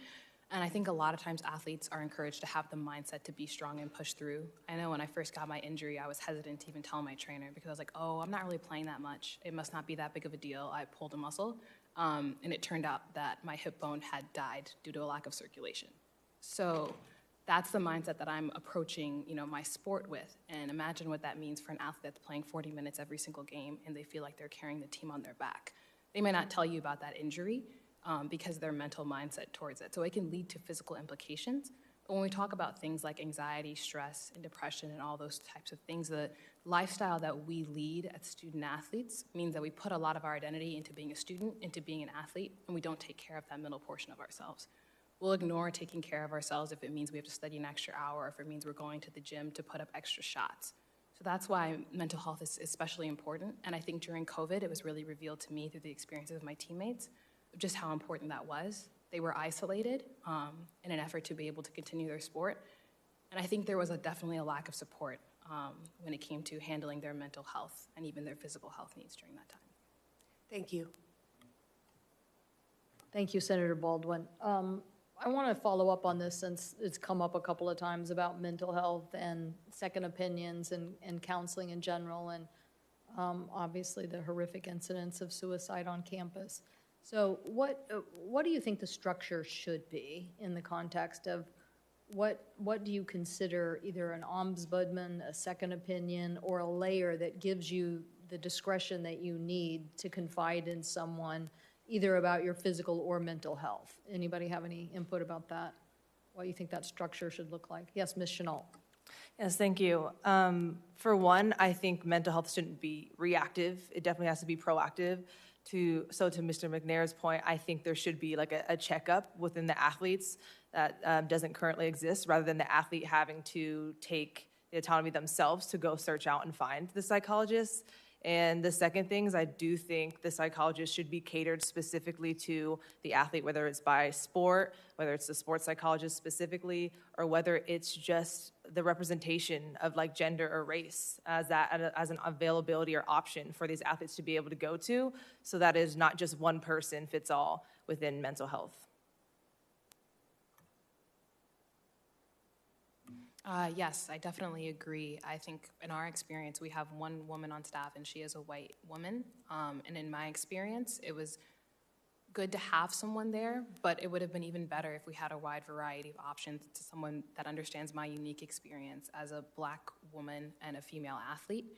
And I think a lot of times athletes are encouraged to have the mindset to be strong and push through. I know when I first got my injury, I was hesitant to even tell my trainer because I was like, oh, I'm not really playing that much. It must not be that big of a deal. I pulled a muscle, and it turned out that my hip bone had died due to a lack of circulation. So that's the mindset that I'm approaching, my sport with. And imagine what that means for an athlete that's playing 40 minutes every single game and they feel like they're carrying the team on their back. They may not tell you about that injury because their mental mindset towards it. So it can lead to physical implications. But when we talk about things like anxiety, stress, and depression and all those types of things, the lifestyle that we lead as student athletes means that we put a lot of our identity into being a student, into being an athlete, and we don't take care of that middle portion of ourselves. We'll ignore taking care of ourselves if it means we have to study an extra hour, or if it means we're going to the gym to put up extra shots. So that's why mental health is especially important. And I think during COVID, it was really revealed to me through the experiences of my teammates of just how important that was. They were isolated in an effort to be able to continue their sport. And I think there was definitely a lack of support when it came to handling their mental health and even their physical health needs during that time. Thank you. Thank you, Senator Baldwin. I want to follow up on this since it's come up a couple of times about mental health and second opinions and counseling in general, and obviously the horrific incidents of suicide on campus. So what do you think the structure should be in the context of what do you consider either an ombudsman, a second opinion, or a layer that gives you the discretion that you need to confide in someone either about your physical or mental health? Anybody have any input about that? What you think that structure should look like? Yes, Ms. Chennault. Yes, thank you. For one, I think mental health shouldn't be reactive. It definitely has to be proactive. So to Mr. McNair's point, I think there should be like a checkup within the athletes that doesn't currently exist, rather than the athlete having to take the autonomy themselves to go search out and find the psychologist. And the second thing is I do think the psychologist should be catered specifically to the athlete, whether it's by sport, whether it's the sports psychologist specifically, or whether it's just the representation of like gender or race as an availability or option for these athletes to be able to go to, so that is not just one person fits all within mental health. Yes, I definitely agree. I think in our experience, we have one woman on staff and she is a white woman. And in my experience, it was good to have someone there, but it would have been even better if we had a wide variety of options to someone that understands my unique experience as a Black woman and a female athlete.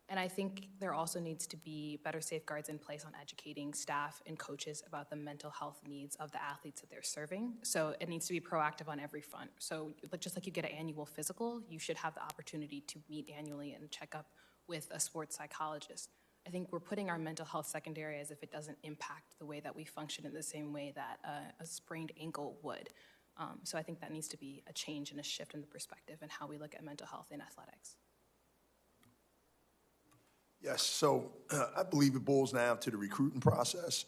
And I think there also needs to be better safeguards in place on educating staff and coaches about the mental health needs of the athletes that they're serving. So it needs to be proactive on every front. So just like you get an annual physical, you should have the opportunity to meet annually and check up with a sports psychologist. I think we're putting our mental health secondary as if it doesn't impact the way that we function in the same way that a sprained ankle would. So I think that needs to be a change and a shift in the perspective and how we look at mental health in athletics. Yes, so I believe it boils down to the recruiting process.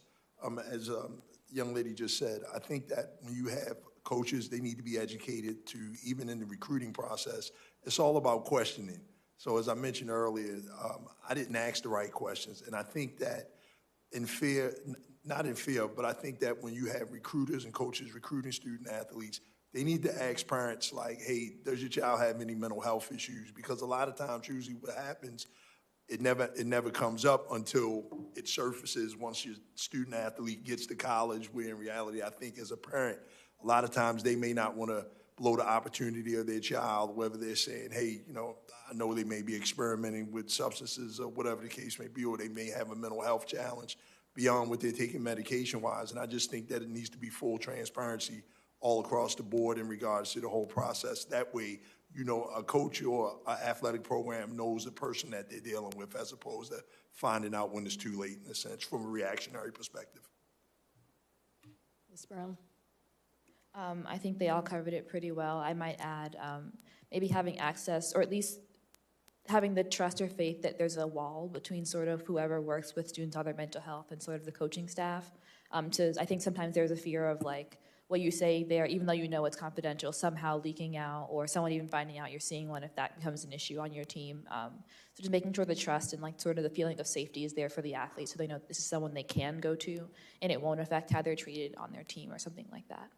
As the young lady just said, I think that when you have coaches, they need to be educated to, even in the recruiting process, it's all about questioning. So as I mentioned earlier, I didn't ask the right questions. And I think that not in fear, but I think that when you have recruiters and coaches recruiting student athletes, they need to ask parents like, hey, does your child have any mental health issues? Because a lot of times usually what happens, it never comes up until it surfaces once your student athlete gets to college, where in reality, I think as a parent, a lot of times they may not want to blow the opportunity of their child, whether they're saying, hey, I know they may be experimenting with substances or whatever the case may be, or they may have a mental health challenge beyond what they're taking medication-wise. And I just think that it needs to be full transparency all across the board in regards to the whole process. That way, a coach or an athletic program knows the person that they're dealing with, as opposed to finding out when it's too late, in a sense, from a reactionary perspective. Ms. Brown? I think they all covered it pretty well. I might add maybe having access, or at least having the trust or faith that there's a wall between sort of whoever works with students on their mental health and sort of the coaching staff. I think sometimes there's a fear of like what you say there, even though you know it's confidential, somehow leaking out or someone even finding out you're seeing one if that becomes an issue on your team. So just making sure the trust and like sort of the feeling of safety is there for the athletes so they know this is someone they can go to and it won't affect how they're treated on their team or something like that.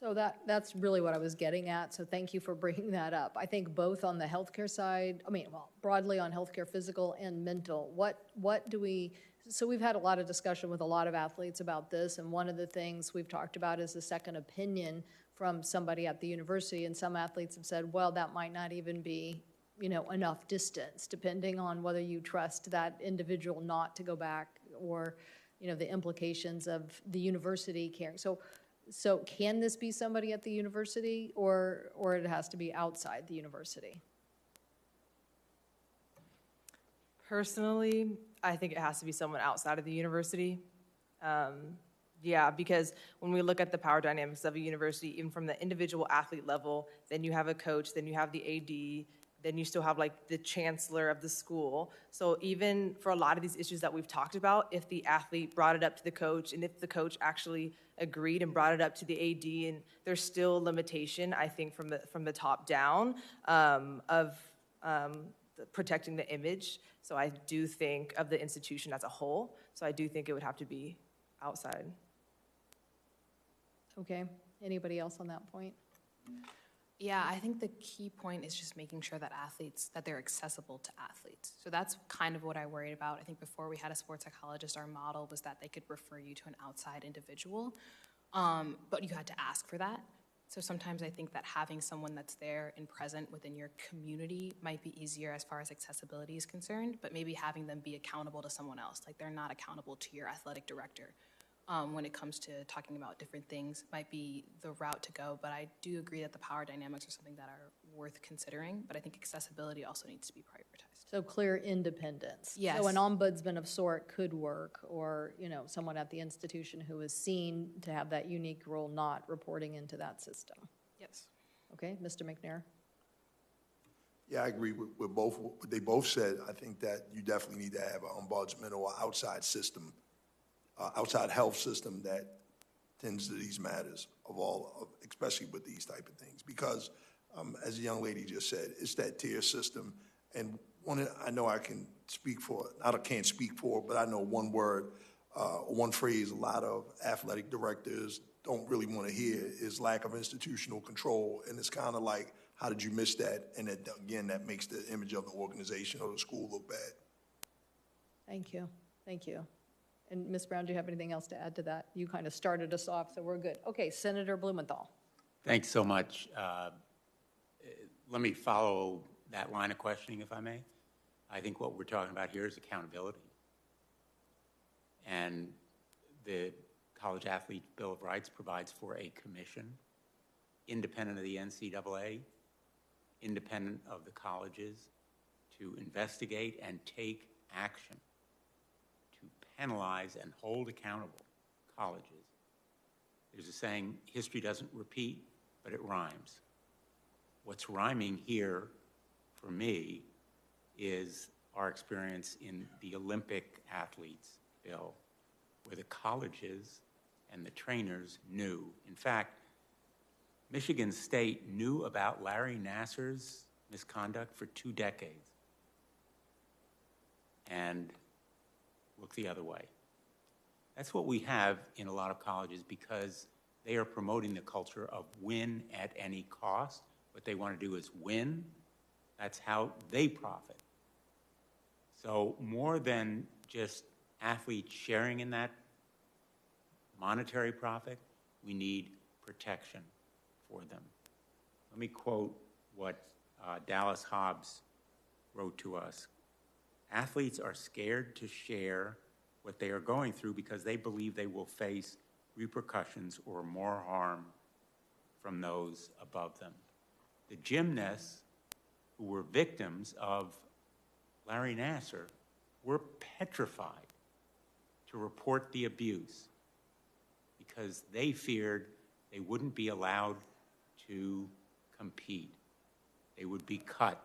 So that's really what I was getting at, so thank you for bringing that up. I think both on the healthcare side, broadly on healthcare, physical and mental, what do we, so we've had a lot of discussion with a lot of athletes about this, and one of the things we've talked about is a second opinion from somebody at the university, and some athletes have said, well, that might not even be, enough distance, depending on whether you trust that individual not to go back or, the implications of the university caring. So can this be somebody at the university or it has to be outside the university? Personally, I think it has to be someone outside of the university. Because when we look at the power dynamics of a university, even from the individual athlete level, then you have a coach, then you have the AD, then you still have like the chancellor of the school. So even for a lot of these issues that we've talked about, if the athlete brought it up to the coach and if the coach actually agreed and brought it up to the AD, and there's still a limitation, I think, from the top down of protecting the image. So I do think of the institution as a whole. So I do think it would have to be outside. Okay, anybody else on that point? Yeah, I think the key point is just making sure that they're accessible to athletes. So that's kind of what I worried about. I think before we had a sports psychologist, our model was that they could refer you to an outside individual, but you had to ask for that. So sometimes I think that having someone that's there and present within your community might be easier as far as accessibility is concerned, but maybe having them be accountable to someone else. Like they're not accountable to your athletic director. When it comes to talking about different things might be the route to go, but I do agree that the power dynamics are something that are worth considering, but I think accessibility also needs to be prioritized. So clear independence. Yes. So an ombudsman of sort could work, or, someone at the institution who is seen to have that unique role not reporting into that system. Yes. Okay, Mr. McNair? Yeah, I agree with both what they both said. I think that you definitely need to have an ombudsman or outside system, outside health system that tends to these matters especially with these type of things. Because, as the young lady just said, it's that tier system. And I know I can speak for, I can't speak for, but I know one word, one phrase a lot of athletic directors don't really want to hear is lack of institutional control. And it's kind of like, how did you miss that? And that makes the image of the organization or the school look bad. Thank you. Thank you. And Ms. Brown, do you have anything else to add to that? You kind of started us off, so we're good. Okay, Senator Blumenthal. Thanks so much. Let me follow that line of questioning, if I may. I think what we're talking about here is accountability. And the College Athlete Bill of Rights provides for a commission, independent of the NCAA, independent of the colleges, to investigate and take action to penalize and hold accountable colleges. There's a saying, history doesn't repeat, but it rhymes. What's rhyming here for me is our experience in the Olympic athletes bill, where the colleges and the trainers knew. In fact, Michigan State knew about Larry Nassar's misconduct for 2 decades and looked the other way. That's what we have in a lot of colleges because they are promoting the culture of win at any cost. What they want to do is win. That's how they profit. So more than just athletes sharing in that monetary profit, we need protection for them. Let me quote what Dallas Hobbs wrote to us. Athletes are scared to share what they are going through because they believe they will face repercussions or more harm from those above them. The gymnasts who were victims of Larry Nassar were petrified to report the abuse because they feared they wouldn't be allowed to compete. They would be cut.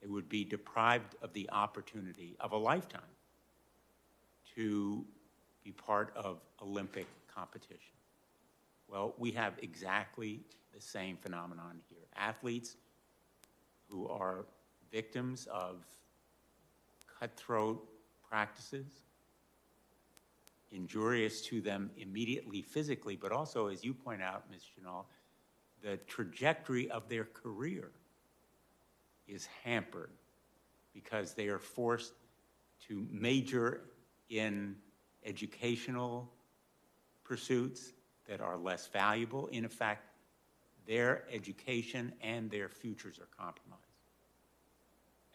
They would be deprived of the opportunity of a lifetime to be part of Olympic competition. Well, we have exactly the same phenomenon here. Athletes who are victims of cutthroat practices, injurious to them immediately physically, but also, as you point out, Ms. Chennault, the trajectory of their career is hampered because they are forced to major in educational pursuits that are less valuable. In effect, their education and their futures are compromised,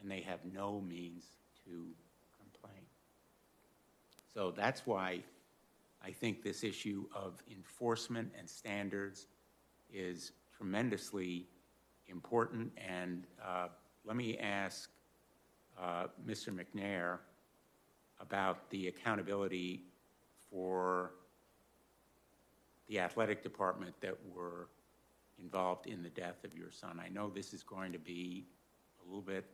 and they have no means to complain. So that's why I think this issue of enforcement and standards is tremendously important. And let me ask Mr. McNair about the accountability for the athletic department that were involved in the death of your son. I know this is going to be a little bit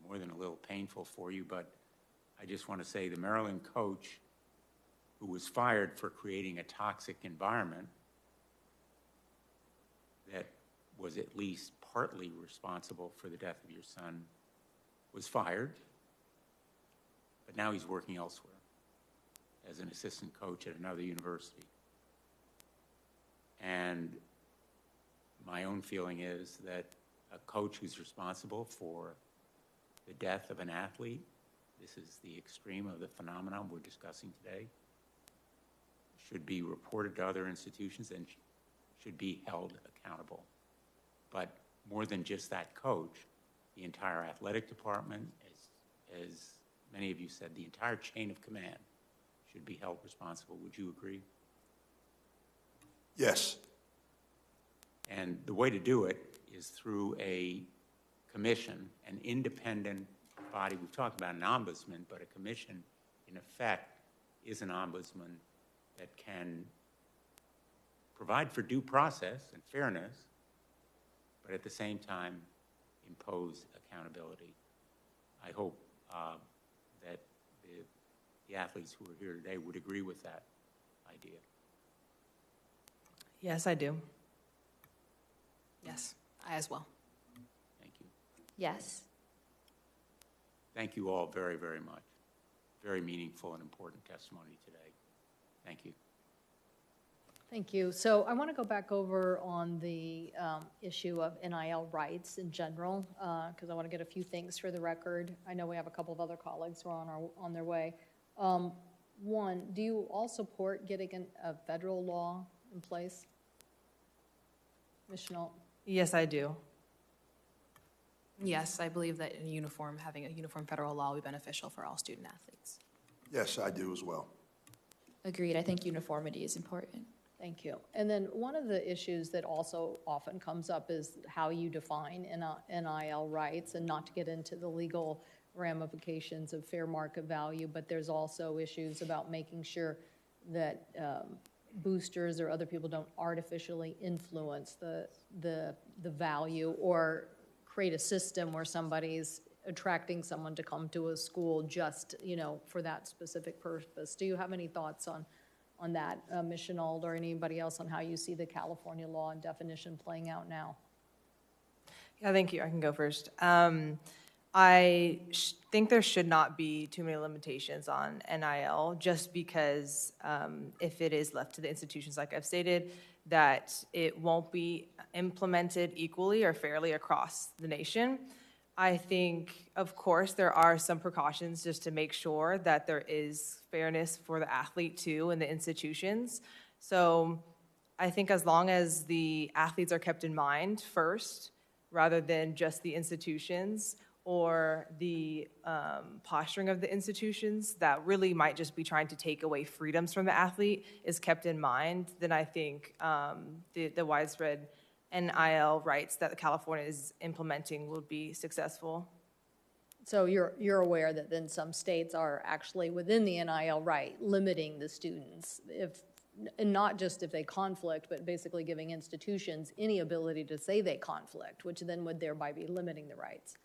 more than a little painful for you, but I just want to say the Maryland coach who was fired for creating a toxic environment that was at least partly responsible for the death of your son was fired, but now he's working elsewhere as an assistant coach at another university. And my own feeling is that a coach who's responsible for the death of an athlete, this is the extreme of the phenomenon we're discussing today, should be reported to other institutions and should be held accountable. But more than just that coach, the entire athletic department, as many of you said, the entire chain of command should be held responsible. Would you agree? Yes. And the way to do it is through a commission, an independent body. We've talked about an ombudsman, but a commission, in effect, is an ombudsman that can provide for due process and fairness, but at the same time impose accountability. I hope that the athletes who are here today would agree with that idea. Yes, I do. Yes, I as well. Thank you. Yes. Thank you all very, very much. Very meaningful and important testimony today. Thank you. Thank you. So I want to go back over on the issue of NIL rights in general, because I want to get a few things for the record. I know we have a couple of other colleagues who are on their way. One, do you all support getting a federal law in place? Ms. Chennault? Yes, I do. Yes, I believe that having a uniform federal law will be beneficial for all student athletes. Yes, I do as well. Agreed. I think uniformity is important. Thank you. And then one of the issues that also often comes up is how you define NIL rights, and not to get into the legal ramifications of fair market value, but there's also issues about making sure that boosters or other people don't artificially influence the value or create a system where somebody's attracting someone to come to a school just, for that specific purpose. Do you have any thoughts on that, Ms. Chennault, or anybody else, on how you see the California law and definition playing out now? Yeah, thank you. I can go first. I think there should not be too many limitations on NIL, just because if it is left to the institutions, like I've stated, that it won't be implemented equally or fairly across the nation. I think, of course, there are some precautions just to make sure that there is fairness for the athlete too in the institutions. So I think as long as the athletes are kept in mind first, rather than just the institutions or the posturing of the institutions that really might just be trying to take away freedoms from the athlete is kept in mind, then I think the widespread NIL rights that California is implementing will be successful. So you're aware that then some states are actually within the NIL right limiting the students, and not just if they conflict, but basically giving institutions any ability to say they conflict, which then would thereby be limiting the rights.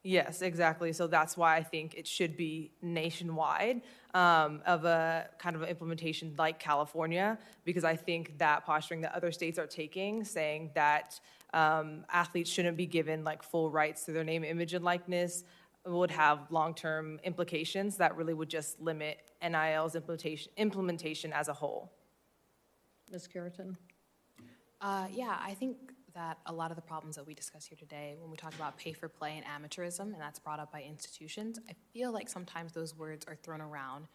Yes, exactly. So that's why I think it should be nationwide, of a kind of implementation like California, because I think that posturing that other states are taking, saying that athletes shouldn't be given like full rights to their name, image, and likeness, would have long-term implications that really would just limit NIL's implementation as a whole. Ms. Cureton? Yeah, I think that a lot of the problems that we discuss here today, when we talk about pay for play and amateurism, and that's brought up by institutions, I feel like sometimes those words are thrown around,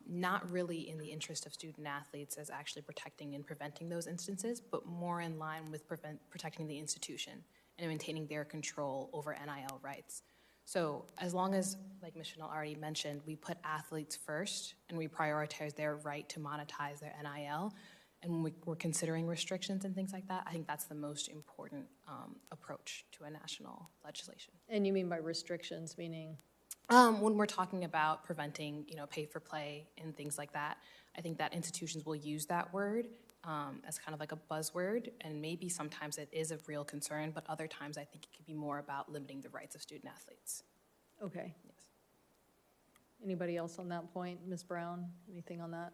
not really in the interest of student athletes as actually protecting and preventing those instances, but more in line with protecting the institution and maintaining their control over NIL rights. So as long as, like Ms. Chennault already mentioned, we put athletes first and we prioritize their right to monetize their NIL, and when we're considering restrictions and things like that, I think that's the most important approach to a national legislation. And you mean by restrictions, meaning? When we're talking about preventing, pay for play and things like that, I think that institutions will use that word as kind of like a buzzword, and maybe sometimes it is a real concern, but other times I think it could be more about limiting the rights of student athletes. Okay. Yes. Anybody else on that point? Ms. Brown, anything on that?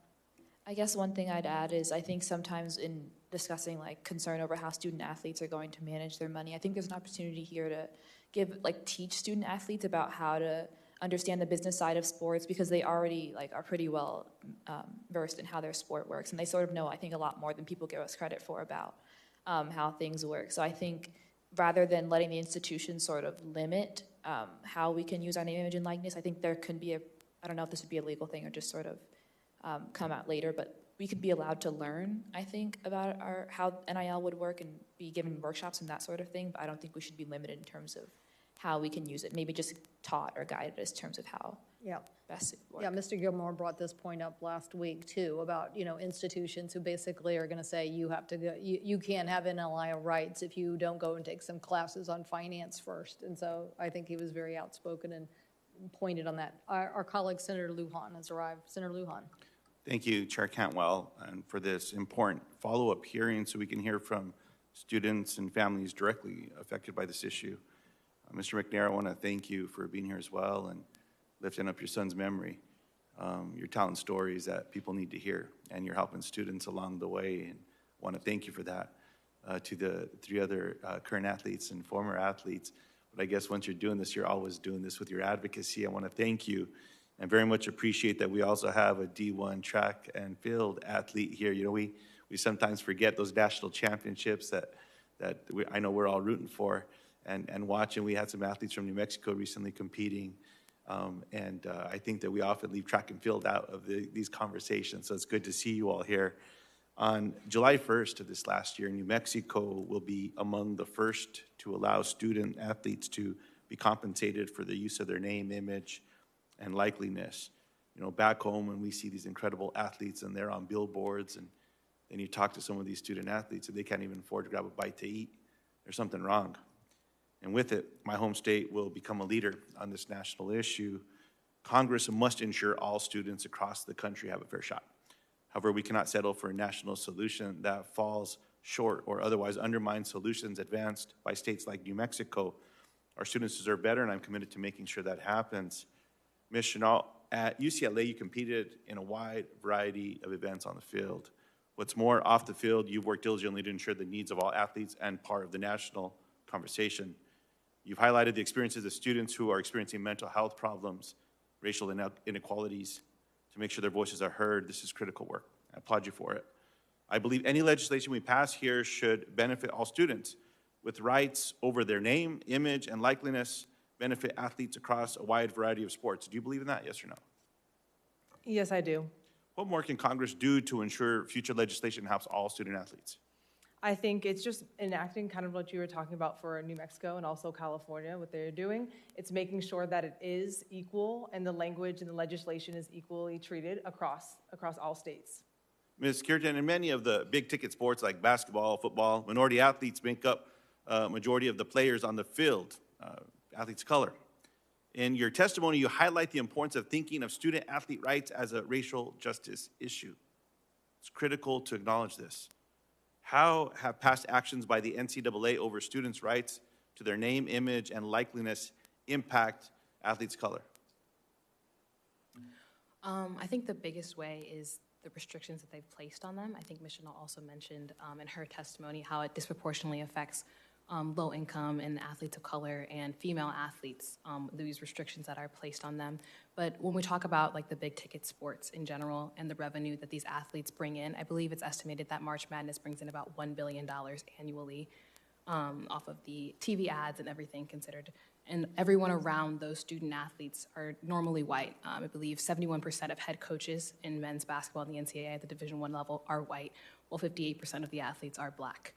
I guess one thing I'd add is I think sometimes in discussing like concern over how student athletes are going to manage their money, I think there's an opportunity here to teach student athletes about how to understand the business side of sports, because they already are pretty well versed in how their sport works, and they sort of know, I think, a lot more than people give us credit for about how things work. So I think rather than letting the institution sort of limit how we can use our name, image, and likeness, I think there could be I don't know if this would be a legal thing or just sort of come out later, but we could be allowed to learn, I think, about how NIL would work and be given workshops and that sort of thing, but I don't think we should be limited in terms of how we can use it, maybe just taught or guided in terms of how best it works. Yeah, Mr. Gilmore brought this point up last week too, about, institutions who basically are gonna say you have to go, you can't have NIL rights if you don't go and take some classes on finance first. And so I think he was very outspoken and pointed on that. Our colleague, Senator Lujan, has arrived. Senator Lujan. Thank you, Chair Cantwell, and for this important follow-up hearing so we can hear from students and families directly affected by this issue. Mr. McNair, I want to thank you for being here as well and lifting up your son's memory. You're telling stories that people need to hear, and you're helping students along the way, and I want to thank you for that. To the 3 other current athletes and former athletes, but I guess once you're doing this, you're always doing this with your advocacy. I want to thank you and very much appreciate that we also have a D1 track and field athlete here. We sometimes forget those national championships that I know we're all rooting for and watching. We had some athletes from New Mexico recently competing, and I think that we often leave track and field out of these conversations, so it's good to see you all here. On July 1st of this last year, New Mexico will be among the first to allow student athletes to be compensated for the use of their name, image, and likeliness. Back home when we see these incredible athletes and they're on billboards, and then you talk to some of these student athletes and they can't even afford to grab a bite to eat, there's something wrong. And with it, my home state will become a leader on this national issue. Congress must ensure all students across the country have a fair shot. However, we cannot settle for a national solution that falls short or otherwise undermines solutions advanced by states like New Mexico. Our students deserve better, and I'm committed to making sure that happens. Ms. Chennault, at UCLA, you competed in a wide variety of events on the field. What's more, off the field, you've worked diligently to ensure the needs of all athletes and part of the national conversation. You've highlighted the experiences of students who are experiencing mental health problems, racial inequalities, to make sure their voices are heard. This is critical work. I applaud you for it. I believe any legislation we pass here should benefit all students with rights over their name, image, and likeliness, benefit athletes across a wide variety of sports. Do you believe in that, yes or no? Yes, I do. What more can Congress do to ensure future legislation helps all student athletes? I think it's just enacting kind of what you were talking about for New Mexico and also California, what they're doing. It's making sure that it is equal and the language and the legislation is equally treated across all states. Ms. Cureton, in many of the big ticket sports like basketball, football, minority athletes make up a majority of the players on the field, athletes of color. In your testimony, you highlight the importance of thinking of student athlete rights as a racial justice issue. It's critical to acknowledge this. How have past actions by the NCAA over students' rights to their name, image, and likeliness impact athletes of color? I think the biggest way is the restrictions that they've placed on them. I think Ms. Chennault also mentioned in her testimony how it disproportionately affects low income and athletes of color and female athletes, these restrictions that are placed on them. But when we talk about like the big ticket sports in general and the revenue that these athletes bring in, I believe it's estimated that March Madness brings in about $1 billion annually off of the TV ads and everything considered. And everyone around those student athletes are normally white. I believe 71% of head coaches in men's basketball in the NCAA at the Division I level are white, while 58% of the athletes are black.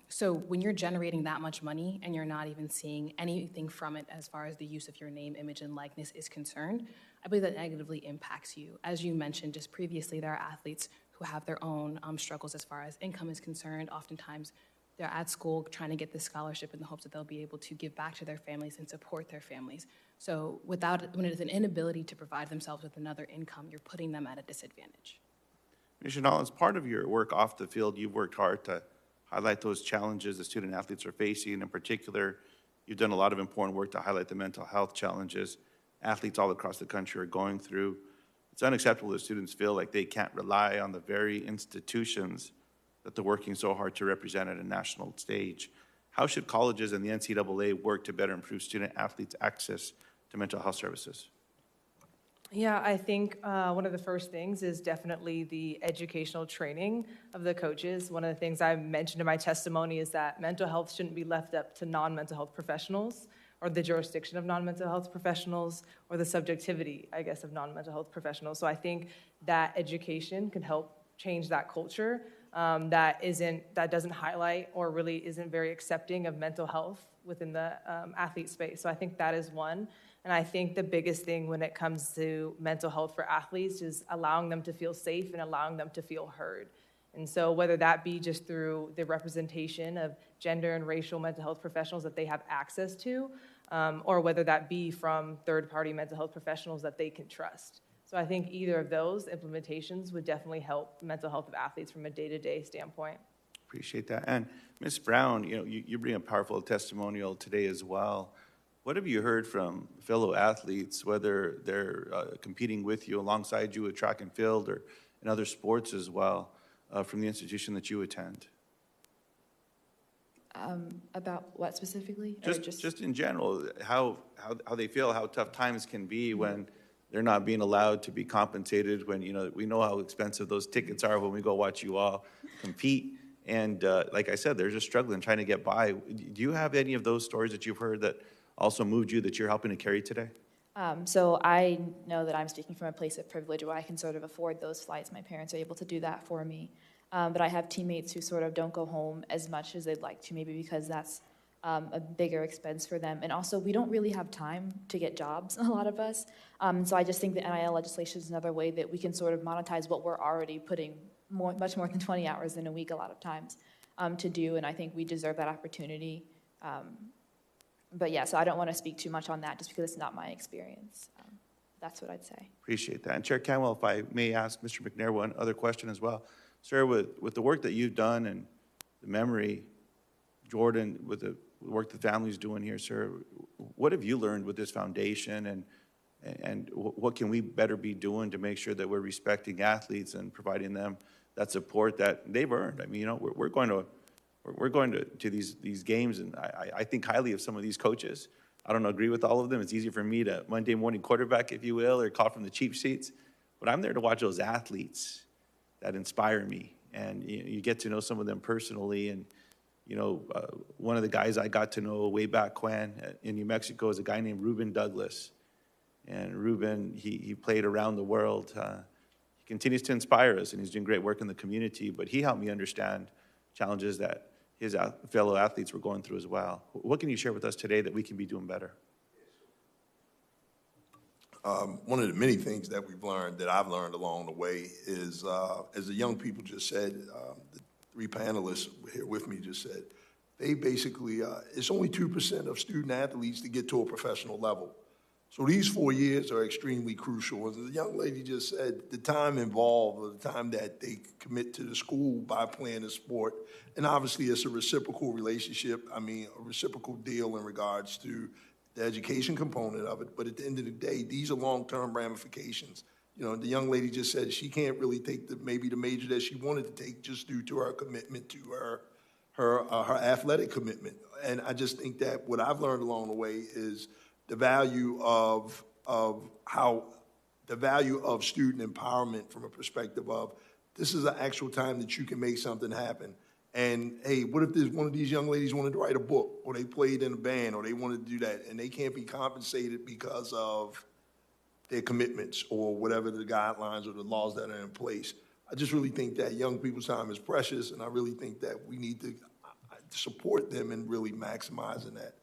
So when you're generating that much money and you're not even seeing anything from it as far as the use of your name, image, and likeness is concerned, I believe that negatively impacts you. As you mentioned just previously, there are athletes who have their own struggles as far as income is concerned. Oftentimes, they're at school trying to get this scholarship in the hopes that they'll be able to give back to their families and support their families. So when it is an inability to provide themselves with another income, you're putting them at a disadvantage. Ms. Chennault, as part of your work off the field, you've worked hard to highlight those challenges the student athletes are facing. In particular, you've done a lot of important work to highlight the mental health challenges athletes all across the country are going through. It's unacceptable that students feel like they can't rely on the very institutions that they're working so hard to represent at a national stage. How should colleges and the NCAA work to better improve student athletes' access to mental health services? Yeah, I think one of the first things is definitely the educational training of the coaches. One of the things I mentioned in my testimony is that mental health shouldn't be left up to non-mental health professionals or the jurisdiction of non-mental health professionals or the subjectivity, I guess, of non-mental health professionals. So I think that education can help change that culture that doesn't highlight or really isn't very accepting of mental health within the athlete space. So I think that is one. And I think the biggest thing when it comes to mental health for athletes is allowing them to feel safe and allowing them to feel heard. And so whether that be just through the representation of gender and racial mental health professionals that they have access to, or whether that be from third-party mental health professionals that they can trust. So I think either of those implementations would definitely help mental health of athletes from a day-to-day standpoint. Appreciate that. And Ms. Brown, you bring a powerful testimonial today as well. What have you heard from fellow athletes, whether they're competing with you, alongside you at track and field or in other sports as well, from the institution that you attend? About what specifically? Just in general, how they feel, how tough times can be when they're not being allowed to be compensated, when we know how expensive those tickets are when we go watch you all compete. And like I said, they're just struggling, trying to get by. Do you have any of those stories that you've heard that also moved you that you're helping to carry today? So I know that I'm speaking from a place of privilege where I can sort of afford those flights. My parents are able to do that for me. But I have teammates who sort of don't go home as much as they'd like to, maybe because that's a bigger expense for them. And also, we don't really have time to get jobs, a lot of us. So I just think the NIL legislation is another way that we can sort of monetize what we're already putting much more than 20 hours in a week a lot of times to do. And I think we deserve that opportunity. But yeah, so I don't want to speak too much on that just because it's not my experience. That's what I'd say. Appreciate that. And Chair Canwell, if I may ask Mr. McNair one other question as well. Sir, with the work that you've done and the memory, Jordan, with the work the family's doing here, sir, what have you learned with this foundation, and what can we better be doing to make sure that we're respecting athletes and providing them that support that they've earned? I mean, we're going to these games, and I think highly of some of these coaches. I don't agree with all of them. It's easy for me to Monday morning quarterback, if you will, or call from the cheap seats. But I'm there to watch those athletes that inspire me, and you get to know some of them personally. And one of the guys I got to know way back when in New Mexico is a guy named Ruben Douglas. And Ruben, he played around the world. He continues to inspire us, and he's doing great work in the community. But he helped me understand challenges that his fellow athletes were going through as well. What can you share with us today that we can be doing better? One of the many things that I've learned along the way is, as the young people just said, the three panelists here with me just said, they basically, it's only 2% of student athletes to get to a professional level. So these 4 years are extremely crucial. As the young lady just said, the time involved, or the time that they commit to the school by playing the sport, and obviously it's a reciprocal relationship, a reciprocal deal in regards to the education component of it, but at the end of the day, these are long-term ramifications. You know, the young lady just said she can't really take maybe the major that she wanted to take just due to her commitment to her athletic commitment. And I just think that what I've learned along the way is the value of student empowerment from a perspective of this is an actual time that you can make something happen. And hey, what if one of these young ladies wanted to write a book, or they played in a band, or they wanted to do that, and they can't be compensated because of their commitments or whatever the guidelines or the laws that are in place? I just really think that young people's time is precious, and I really think that we need to support them in really maximizing that.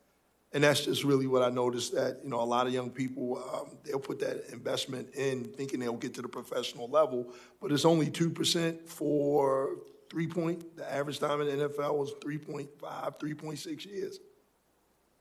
And that's just really what I noticed, that, you know, a lot of young people, they'll put that investment in thinking they'll get to the professional level, but it's only 2% for 3-point. The average time in the NFL was 3.5, 3.6 years.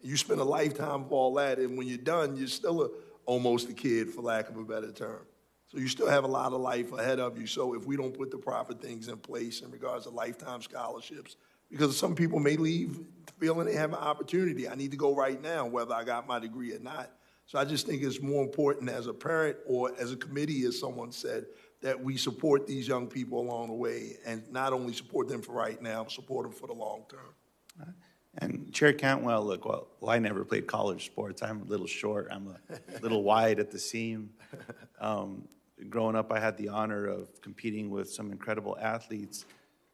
You spend a lifetime of all that, and when you're done, you're still almost a kid, for lack of a better term. So you still have a lot of life ahead of you. So if we don't put the proper things in place in regards to lifetime scholarships, because some people may leave feeling they have an opportunity. I need to go right now, whether I got my degree or not. So I just think it's more important as a parent or as a committee, as someone said, that we support these young people along the way, and not only support them for right now, but support them for the long term. And Chair Cantwell, look, well, I never played college sports. I'm a little short. I'm a little wide at the seam. Growing up, I had the honor of competing with some incredible athletes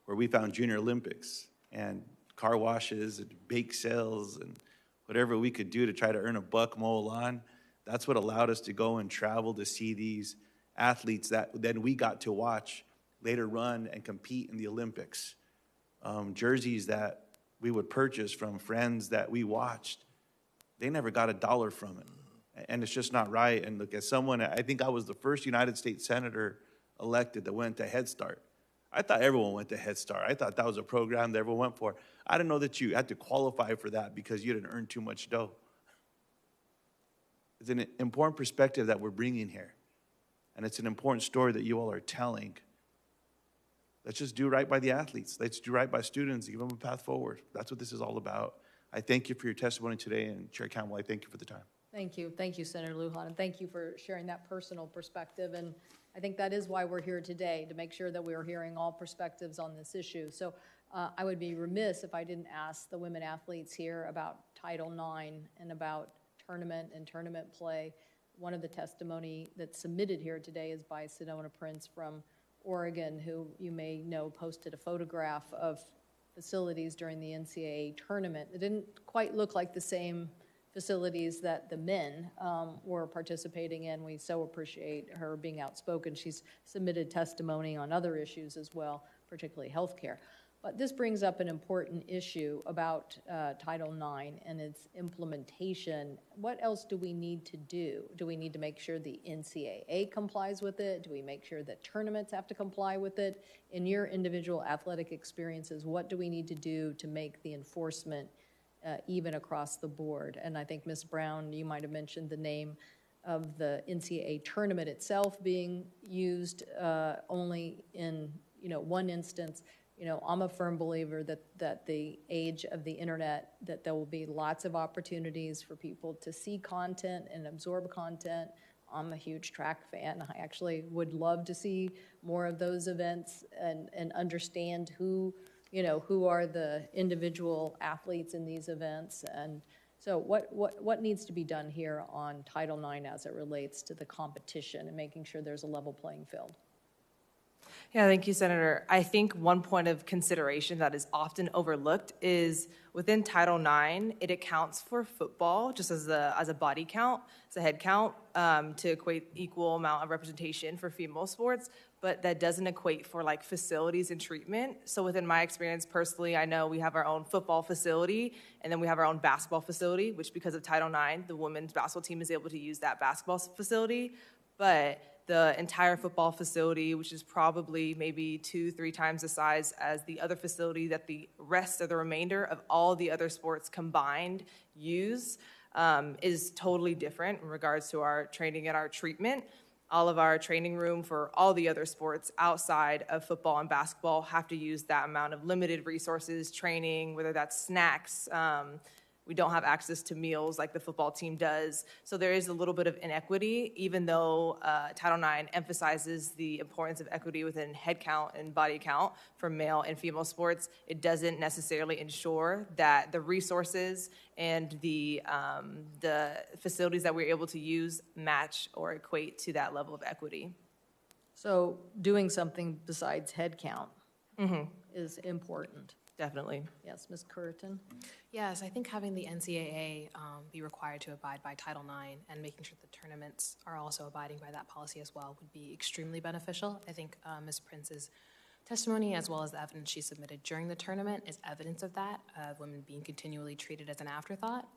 where we found Junior Olympics and car washes and bake sales and whatever we could do to try to earn a buck, mow a lawn. That's what allowed us to go and travel to see these athletes that then we got to watch later run and compete in the Olympics. Jerseys that we would purchase from friends that we watched, they never got $1 from it. And it's just not right. And look, as someone, I think I was the first United States Senator elected that went to Head Start. I thought everyone went to Head Start. I thought that was a program that everyone went for. I didn't know that you had to qualify for that because you didn't earn too much dough. It's an important perspective that we're bringing here. And it's an important story that you all are telling. Let's just do right by the athletes. Let's do right by students, give them a path forward. That's what this is all about. I thank you for your testimony today, and Chair Campbell, I thank you for the time. Thank you. Thank you, Senator Lujan, and thank you for sharing that personal perspective. And I think that is why we're here today, to make sure that we are hearing all perspectives on this issue. So I would be remiss if I didn't ask the women athletes here about Title IX and about tournament and tournament play. One of the testimony that's submitted here today is by Sedona Prince from Oregon, who you may know posted a photograph of facilities during the NCAA tournament. It didn't quite look like the same facilities that the men were participating in. We so appreciate her being outspoken. She's submitted testimony on other issues as well, particularly healthcare. But this brings up an important issue about Title IX and its implementation. What else do we need to do? Do we need to make sure the NCAA complies with it? Do we make sure that tournaments have to comply with it? In your individual athletic experiences, what do we need to do to make the enforcement even across the board? And I think, Ms. Brown, you might have mentioned the name of the NCAA tournament itself being used only in one instance. I'm a firm believer that the age of the internet, that there will be lots of opportunities for people to see content and absorb content. I'm a huge track fan. I actually would love to see more of those events and understand who are the individual athletes in these events. And so what needs to be done here on Title IX as it relates to the competition and making sure there's a level playing field? Yeah, thank you, Senator. I think one point of consideration that is often overlooked is within Title IX, it accounts for football just as a body count, as a head count, to equate equal amount of representation for female sports, but that doesn't equate for like facilities and treatment. So within my experience personally, I know we have our own football facility, and then we have our own basketball facility, which because of Title IX, the women's basketball team is able to use that basketball facility, but the entire football facility, which is probably maybe 2-3 times the size as the other facility that the rest of the remainder of all the other sports combined use, is totally different in regards to our training and our treatment. All of our training room for all the other sports outside of football and basketball have to use that amount of limited resources, training, whether that's snacks, We don't have access to meals like the football team does. So there is a little bit of inequity, even though Title IX emphasizes the importance of equity within head count and body count for male and female sports. It doesn't necessarily ensure that the resources and the facilities that we're able to use match or equate to that level of equity. So doing something besides head count is important. Definitely. Yes, Ms. Cureton? Yes, I think having the NCAA be required to abide by Title IX and making sure the tournaments are also abiding by that policy as well would be extremely beneficial. I think Ms. Prince's testimony, as well as the evidence she submitted during the tournament, is evidence of that, women being continually treated as an afterthought.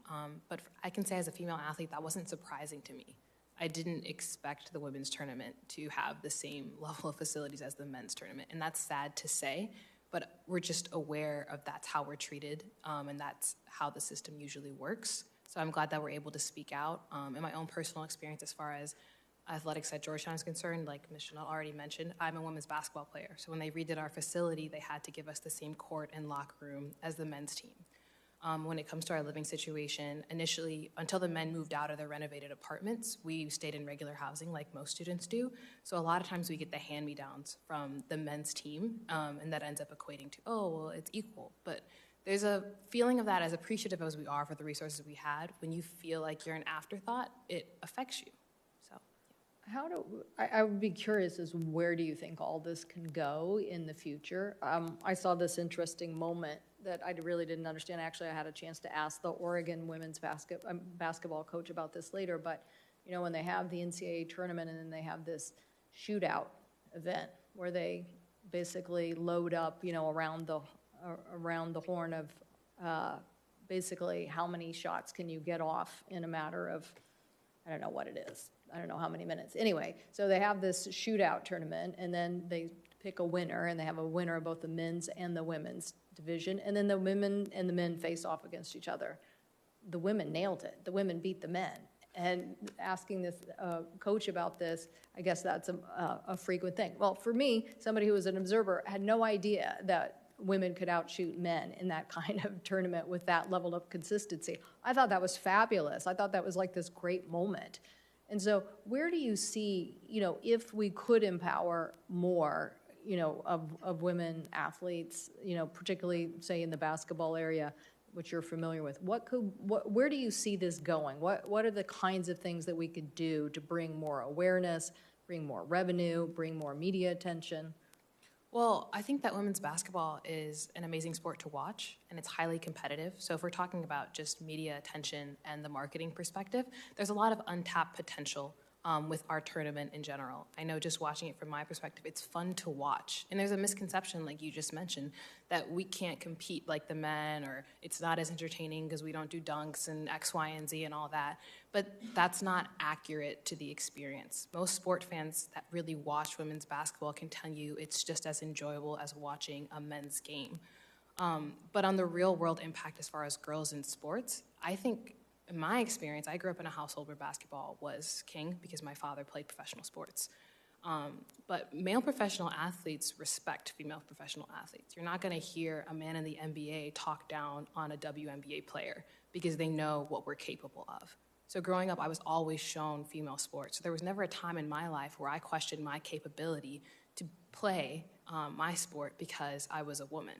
But I can say as a female athlete, that wasn't surprising to me. I didn't expect the women's tournament to have the same level of facilities as the men's tournament, and that's sad to say. But we're just aware of that's how we're treated, and that's how the system usually works. So I'm glad that we're able to speak out. In my own personal experience as far as athletics at Georgetown is concerned, like Ms. Chennault already mentioned, I'm a women's basketball player. So when they redid our facility, they had to give us the same court and locker room as the men's team. When it comes to our living situation, initially, until the men moved out of their renovated apartments, we stayed in regular housing like most students do. So a lot of times we get the hand-me-downs from the men's team, and that ends up equating to, oh, well, it's equal. But there's a feeling of that, as appreciative as we are for the resources we had, when you feel like you're an afterthought, it affects you. So I would be curious as where do you think all this can go in the future? I saw this interesting moment that I really didn't understand. Actually, I had a chance to ask the Oregon women's basketball coach about this later, but you know, when they have the NCAA tournament and then they have this shootout event where they basically load up, you know, around the horn of basically how many shots can you get off in a matter of, I don't know what it is. I don't know how many minutes. Anyway, so they have this shootout tournament, and then they pick a winner, and they have a winner of both the men's and the women's division, and then the women and the men face off against each other. The women nailed it. The women beat the men. And asking this coach about this, I guess that's a frequent thing. Well, for me, somebody who was an observer, had no idea that women could outshoot men in that kind of tournament with that level of consistency. I thought that was fabulous. I thought that was like this great moment. And so where do you see, you know, if we could empower more, you know, of women athletes, you know, particularly say in the basketball area, which you're familiar with, where do you see this going? What are the kinds of things that we could do to bring more awareness, bring more revenue, bring more media attention? Well, I think that women's basketball is an amazing sport to watch, and it's highly competitive. So if we're talking about just media attention and the marketing perspective, there's a lot of untapped potential with our tournament in general. I know just watching it from my perspective, it's fun to watch. And there's a misconception, like you just mentioned, that we can't compete like the men, or it's not as entertaining because we don't do dunks and X, Y, and Z and all that. But that's not accurate to the experience. Most sport fans that really watch women's basketball can tell you it's just as enjoyable as watching a men's game. But on the real world impact as far as girls in sports, I think in my experience, I grew up in a household where basketball was king because my father played professional sports. But male professional athletes respect female professional athletes. You're not going to hear a man in the NBA talk down on a WNBA player because they know what we're capable of. So growing up, I was always shown female sports. So there was never a time in my life where I questioned my capability to play my sport because I was a woman.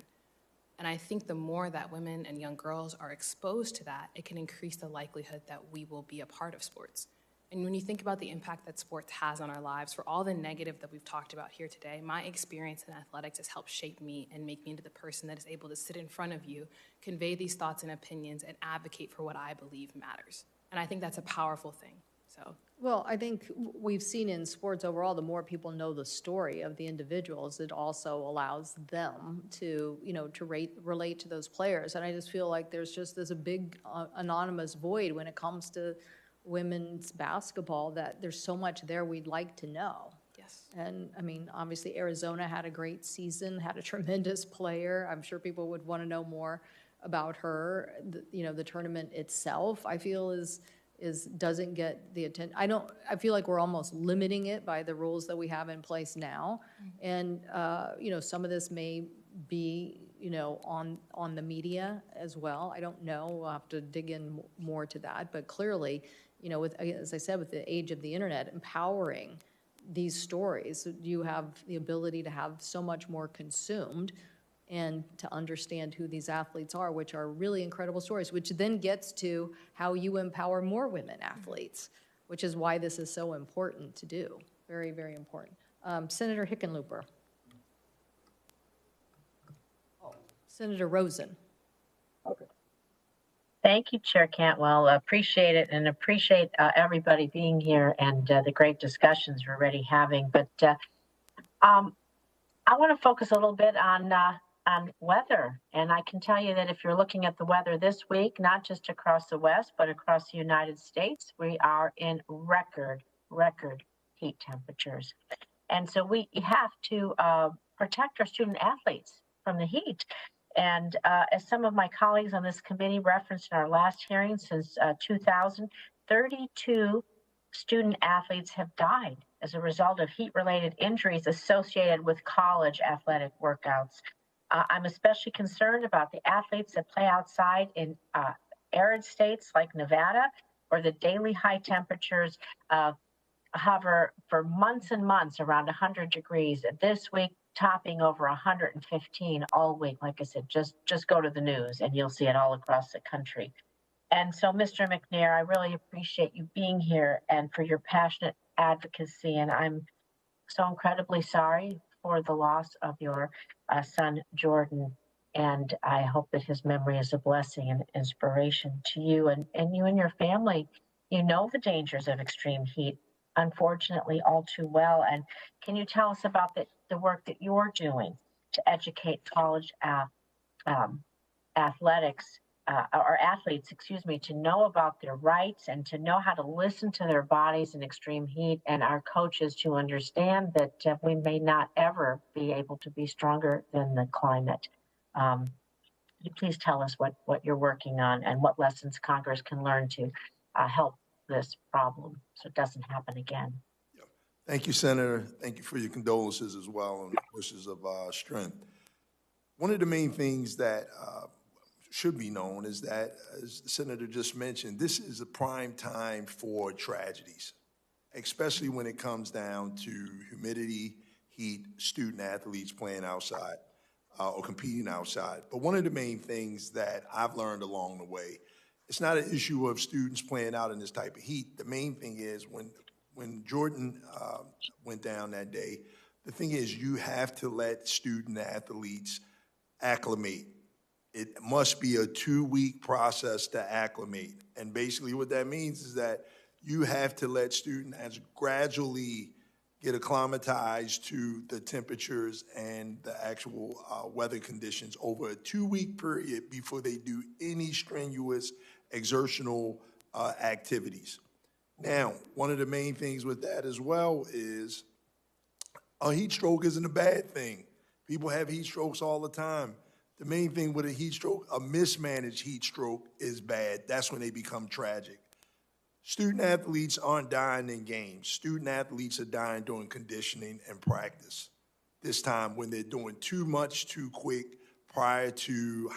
And I think the more that women and young girls are exposed to that, it can increase the likelihood that we will be a part of sports. And when you think about the impact that sports has on our lives, for all the negative that we've talked about here today, my experience in athletics has helped shape me and make me into the person that is able to sit in front of you, convey these thoughts and opinions, and advocate for what I believe matters. And I think that's a powerful thing. So. Well, I think we've seen in sports overall, the more people know the story of the individuals, it also allows them to, you know, to relate to those players. And I just feel like there's just this a big anonymous void when it comes to women's basketball, that there's so much there we'd like to know. Yes. And I mean, obviously Arizona had a great season, had a tremendous player. I'm sure people would want to know more about her. You know, the tournament itself, I feel doesn't get the attention. I feel like we're almost limiting it by the rules that we have in place now. And, you know, some of this may be on the media as well. I don't know, we'll have to dig in more to that, but clearly, as I said, with the age of the internet, empowering these stories, you have the ability to have so much more consumed and to understand who these athletes are, which are really incredible stories, which then gets to how you empower more women athletes, which is why this is so important to do. Very, very important. Senator Hickenlooper. Oh, Senator Rosen. Okay. Thank you, Chair Cantwell. Appreciate it, and appreciate everybody being here and the great discussions we're already having. But I want to focus a little bit on weather. And I can tell you that if you're looking at the weather this week, not just across the West, but across the United States, we are in record heat temperatures. And so we have to protect our student athletes from the heat. And as some of my colleagues on this committee referenced in our last hearing, since 2000, 32 student athletes have died as a result of heat-related injuries associated with college athletic workouts. I'm especially concerned about the athletes that play outside in arid states like Nevada, where the daily high temperatures hover for months and months around 100 degrees. This week, topping over 115 all week. Like I said, just go to the news and you'll see it all across the country. And so, Mr. McNair, I really appreciate you being here and for your passionate advocacy. And I'm so incredibly sorry for the loss of your son, Jordan. And I hope that his memory is a blessing and inspiration to you and you and your family. You know the dangers of extreme heat, unfortunately, all too well. And can you tell us about the work that you're doing to educate college athletics or athletes, to know about their rights and to know how to listen to their bodies in extreme heat, and our coaches to understand that we may not ever be able to be stronger than the climate. Could you please tell us what you're working on and what lessons Congress can learn to help this problem so it doesn't happen again? Yeah. Thank you, Senator. Thank you for your condolences as well and wishes of strength. One of the main things that should be known is that, as the Senator just mentioned, this is a prime time for tragedies, especially when it comes down to humidity, heat, student athletes playing outside or competing outside. But one of the main things that I've learned along the way, it's not an issue of students playing out in this type of heat. The main thing is when Jordan went down that day, the thing is you have to let student athletes acclimate. It must be a 2-week process to acclimate. And basically what that means is that you have to let student athletes gradually get acclimatized to the temperatures and the actual weather conditions over a 2-week period before they do any strenuous exertional activities. Now, one of the main things with that as well is a heat stroke isn't a bad thing. People have heat strokes all the time. The main thing with a heat stroke, a mismanaged heat stroke is bad. That's when they become tragic. Student athletes aren't dying in games. Student athletes are dying during conditioning and practice. This time when they're doing too much too quick prior to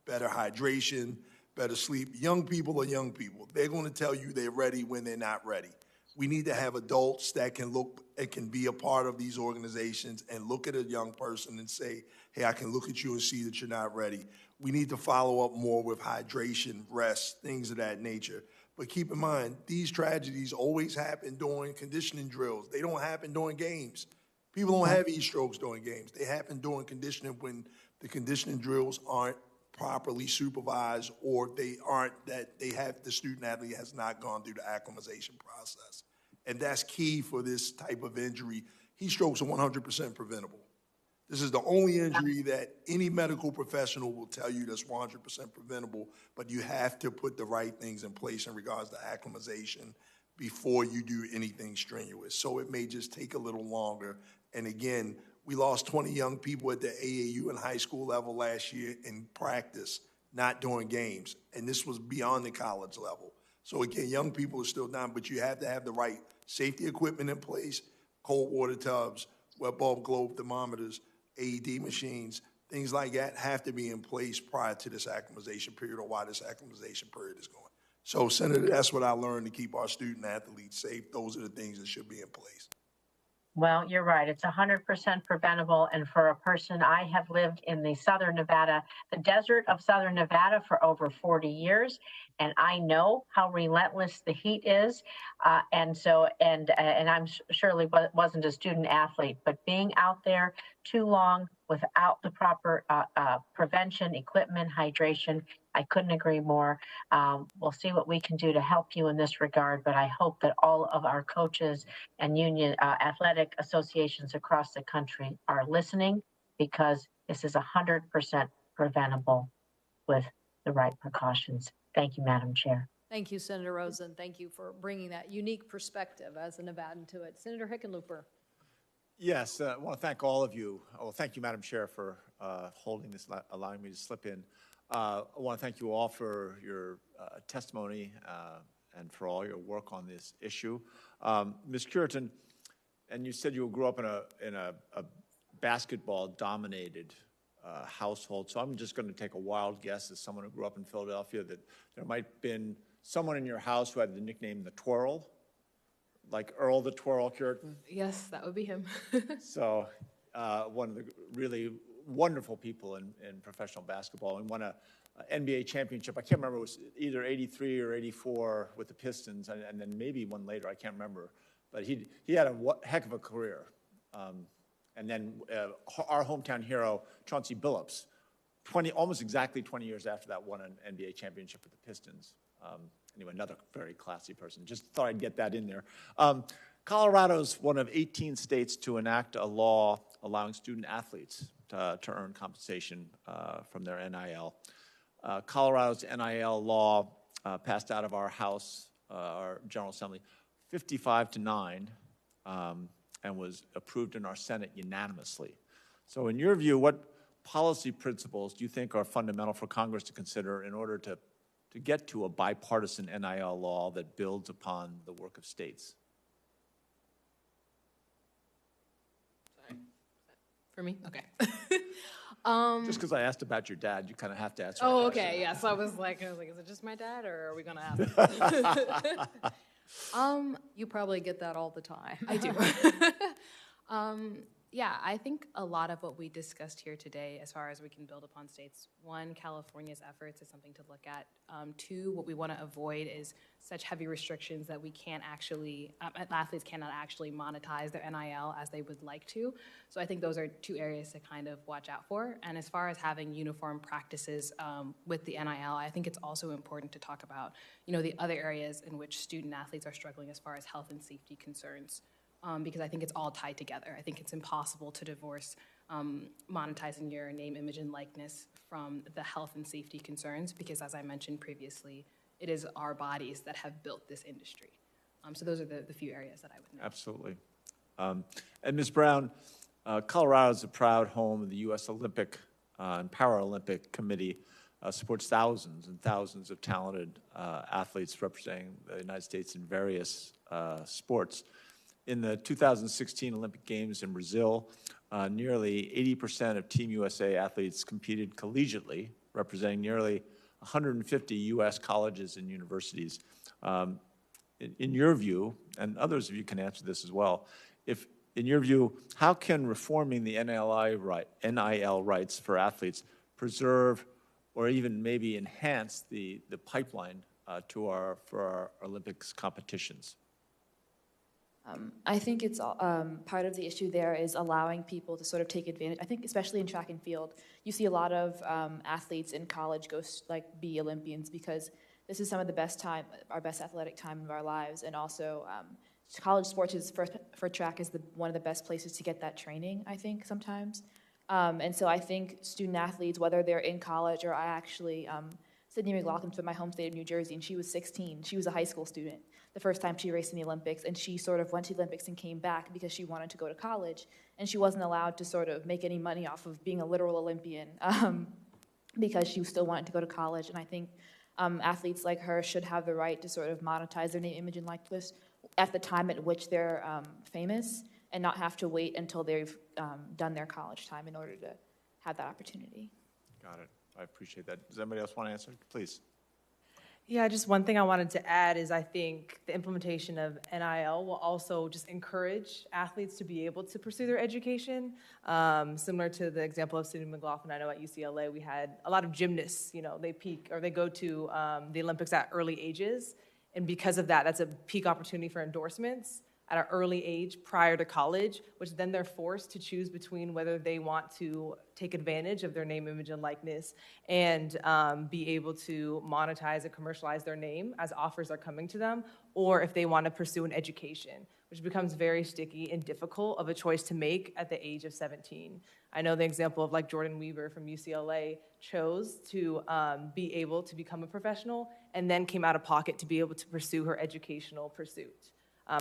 better hydration, better sleep. Young people are young people. They're going to tell you they're ready when they're not ready. We need to have adults that can be a part of these organizations and look at a young person and say, hey, I can look at you and see that you're not ready. We need to follow up more with hydration, rest, things of that nature. But keep in mind, these tragedies always happen during conditioning drills. They don't happen during games. People don't have heat strokes during games. They happen during conditioning when the conditioning drills aren't properly supervised or the student athlete has not gone through the acclimatization process. And that's key for this type of injury. Heat strokes are 100% preventable. This is the only injury that any medical professional will tell you that's 100% preventable, but you have to put the right things in place in regards to acclimatization before you do anything strenuous. So it may just take a little longer. And again, we lost 20 young people at the AAU and high school level last year in practice, not during games. And this was beyond the college level. So again, young people are still down, but you have to have the right safety equipment in place, cold water tubs, wet bulb globe thermometers, AED machines, things like that have to be in place prior to this acclimatization period or while this acclimatization period is going. So, Senator, that's what I learned to keep our student athletes safe. Those are the things that should be in place. Well, you're right. It's 100% preventable. And for a person, I have lived in the Southern Nevada, the desert of Southern Nevada for over 40 years. And I know how relentless the heat is. And I'm surely wasn't a student athlete, but being out there too long without the proper prevention, equipment, hydration, I couldn't agree more. We'll see what we can do to help you in this regard, but I hope that all of our coaches and union athletic associations across the country are listening, because this is 100% preventable with the right precautions. Thank you, Madam Chair. Thank you, Senator Rosen. Thank you for bringing that unique perspective as a Nevadan to it. Senator Hickenlooper. Yes, I want to thank all of you. Well, thank you, Madam Chair, for holding this, allowing me to slip in. I want to thank you all for your testimony and for all your work on this issue. Ms. Cureton, and you said you grew up in a basketball-dominated household, so I'm just going to take a wild guess as someone who grew up in Philadelphia that there might have been someone in your house who had the nickname the Twirl, like Earl the Twirl Cureton. Yes, that would be him. So one of the really wonderful people in professional basketball, and won a NBA championship. I can't remember, it was either 83 or 84 with the Pistons, and then maybe one later, I can't remember. But he had a heck of a career. And then our hometown hero, Chauncey Billups, almost exactly 20 years after that, won an NBA championship with the Pistons. Anyway, another very classy person. Just thought I'd get that in there. Colorado's one of 18 states to enact a law allowing student athletes to earn compensation from their NIL. Colorado's NIL law passed out of our House, our General Assembly, 55-9, and was approved in our Senate unanimously. So in your view, what policy principles do you think are fundamental for Congress to consider in order to get to a bipartisan NIL law that builds upon the work of states? Sorry. For me? Okay. Just because I asked about your dad, you kind of have to answer. Oh, okay. Yeah. So I was like, is it just my dad, or are we gonna have? You probably get that all the time. I do. Yeah, I think a lot of what we discussed here today, as far as we can build upon states, one, California's efforts is something to look at. Two, what we want to avoid is such heavy restrictions that we can't actually, athletes cannot actually monetize their NIL as they would like to. So I think those are two areas to kind of watch out for. And as far as having uniform practices with the NIL, I think it's also important to talk about, the other areas in which student athletes are struggling as far as health and safety concerns. Because I think it's all tied together. I think it's impossible to divorce monetizing your name, image, and likeness from the health and safety concerns, because as I mentioned previously, it is our bodies that have built this industry. So those are the few areas that I would know. Absolutely. And Ms. Brown, Colorado is a proud home of the U.S. Olympic and Paralympic Committee, supports thousands and thousands of talented athletes representing the United States in various sports. In the 2016 Olympic Games in Brazil, nearly 80% of Team USA athletes competed collegiately, representing nearly 150 U.S. colleges and universities. In your view, and others of you can answer this as well, in your view, how can reforming the NIL rights for athletes preserve or even maybe enhance the pipeline for our Olympics competitions? I think it's part of the issue there is allowing people to sort of take advantage. I think especially in track and field, you see a lot of athletes in college go be Olympians because this is some of the best time, our best athletic time of our lives, and also college sports is for track is one of the best places to get that training. I think sometimes, and so I think student athletes, whether they're in college or I actually. Sydney McLaughlin's from my home state of New Jersey, and she was 16. She was a high school student the first time she raced in the Olympics, and she sort of went to the Olympics and came back because she wanted to go to college, and she wasn't allowed to sort of make any money off of being a literal Olympian because she still wanted to go to college. And I think athletes like her should have the right to sort of monetize their name, image, and likeness at the time at which they're famous, and not have to wait until they've done their college time in order to have that opportunity. Got it. I appreciate that. Does anybody else want to answer? Please. Yeah, just one thing I wanted to add is I think the implementation of NIL will also just encourage athletes to be able to pursue their education. Similar to the example of Sydney McLaughlin, I know at UCLA we had a lot of gymnasts, they peak or they go to the Olympics at early ages. And because of that, that's a peak opportunity for endorsements at an early age prior to college, which then they're forced to choose between whether they want to take advantage of their name, image, and likeness and be able to monetize and commercialize their name as offers are coming to them, or if they want to pursue an education, which becomes very sticky and difficult of a choice to make at the age of 17. I know the example of like Jordan Weaver from UCLA chose to be able to become a professional and then came out of pocket to be able to pursue her educational pursuit.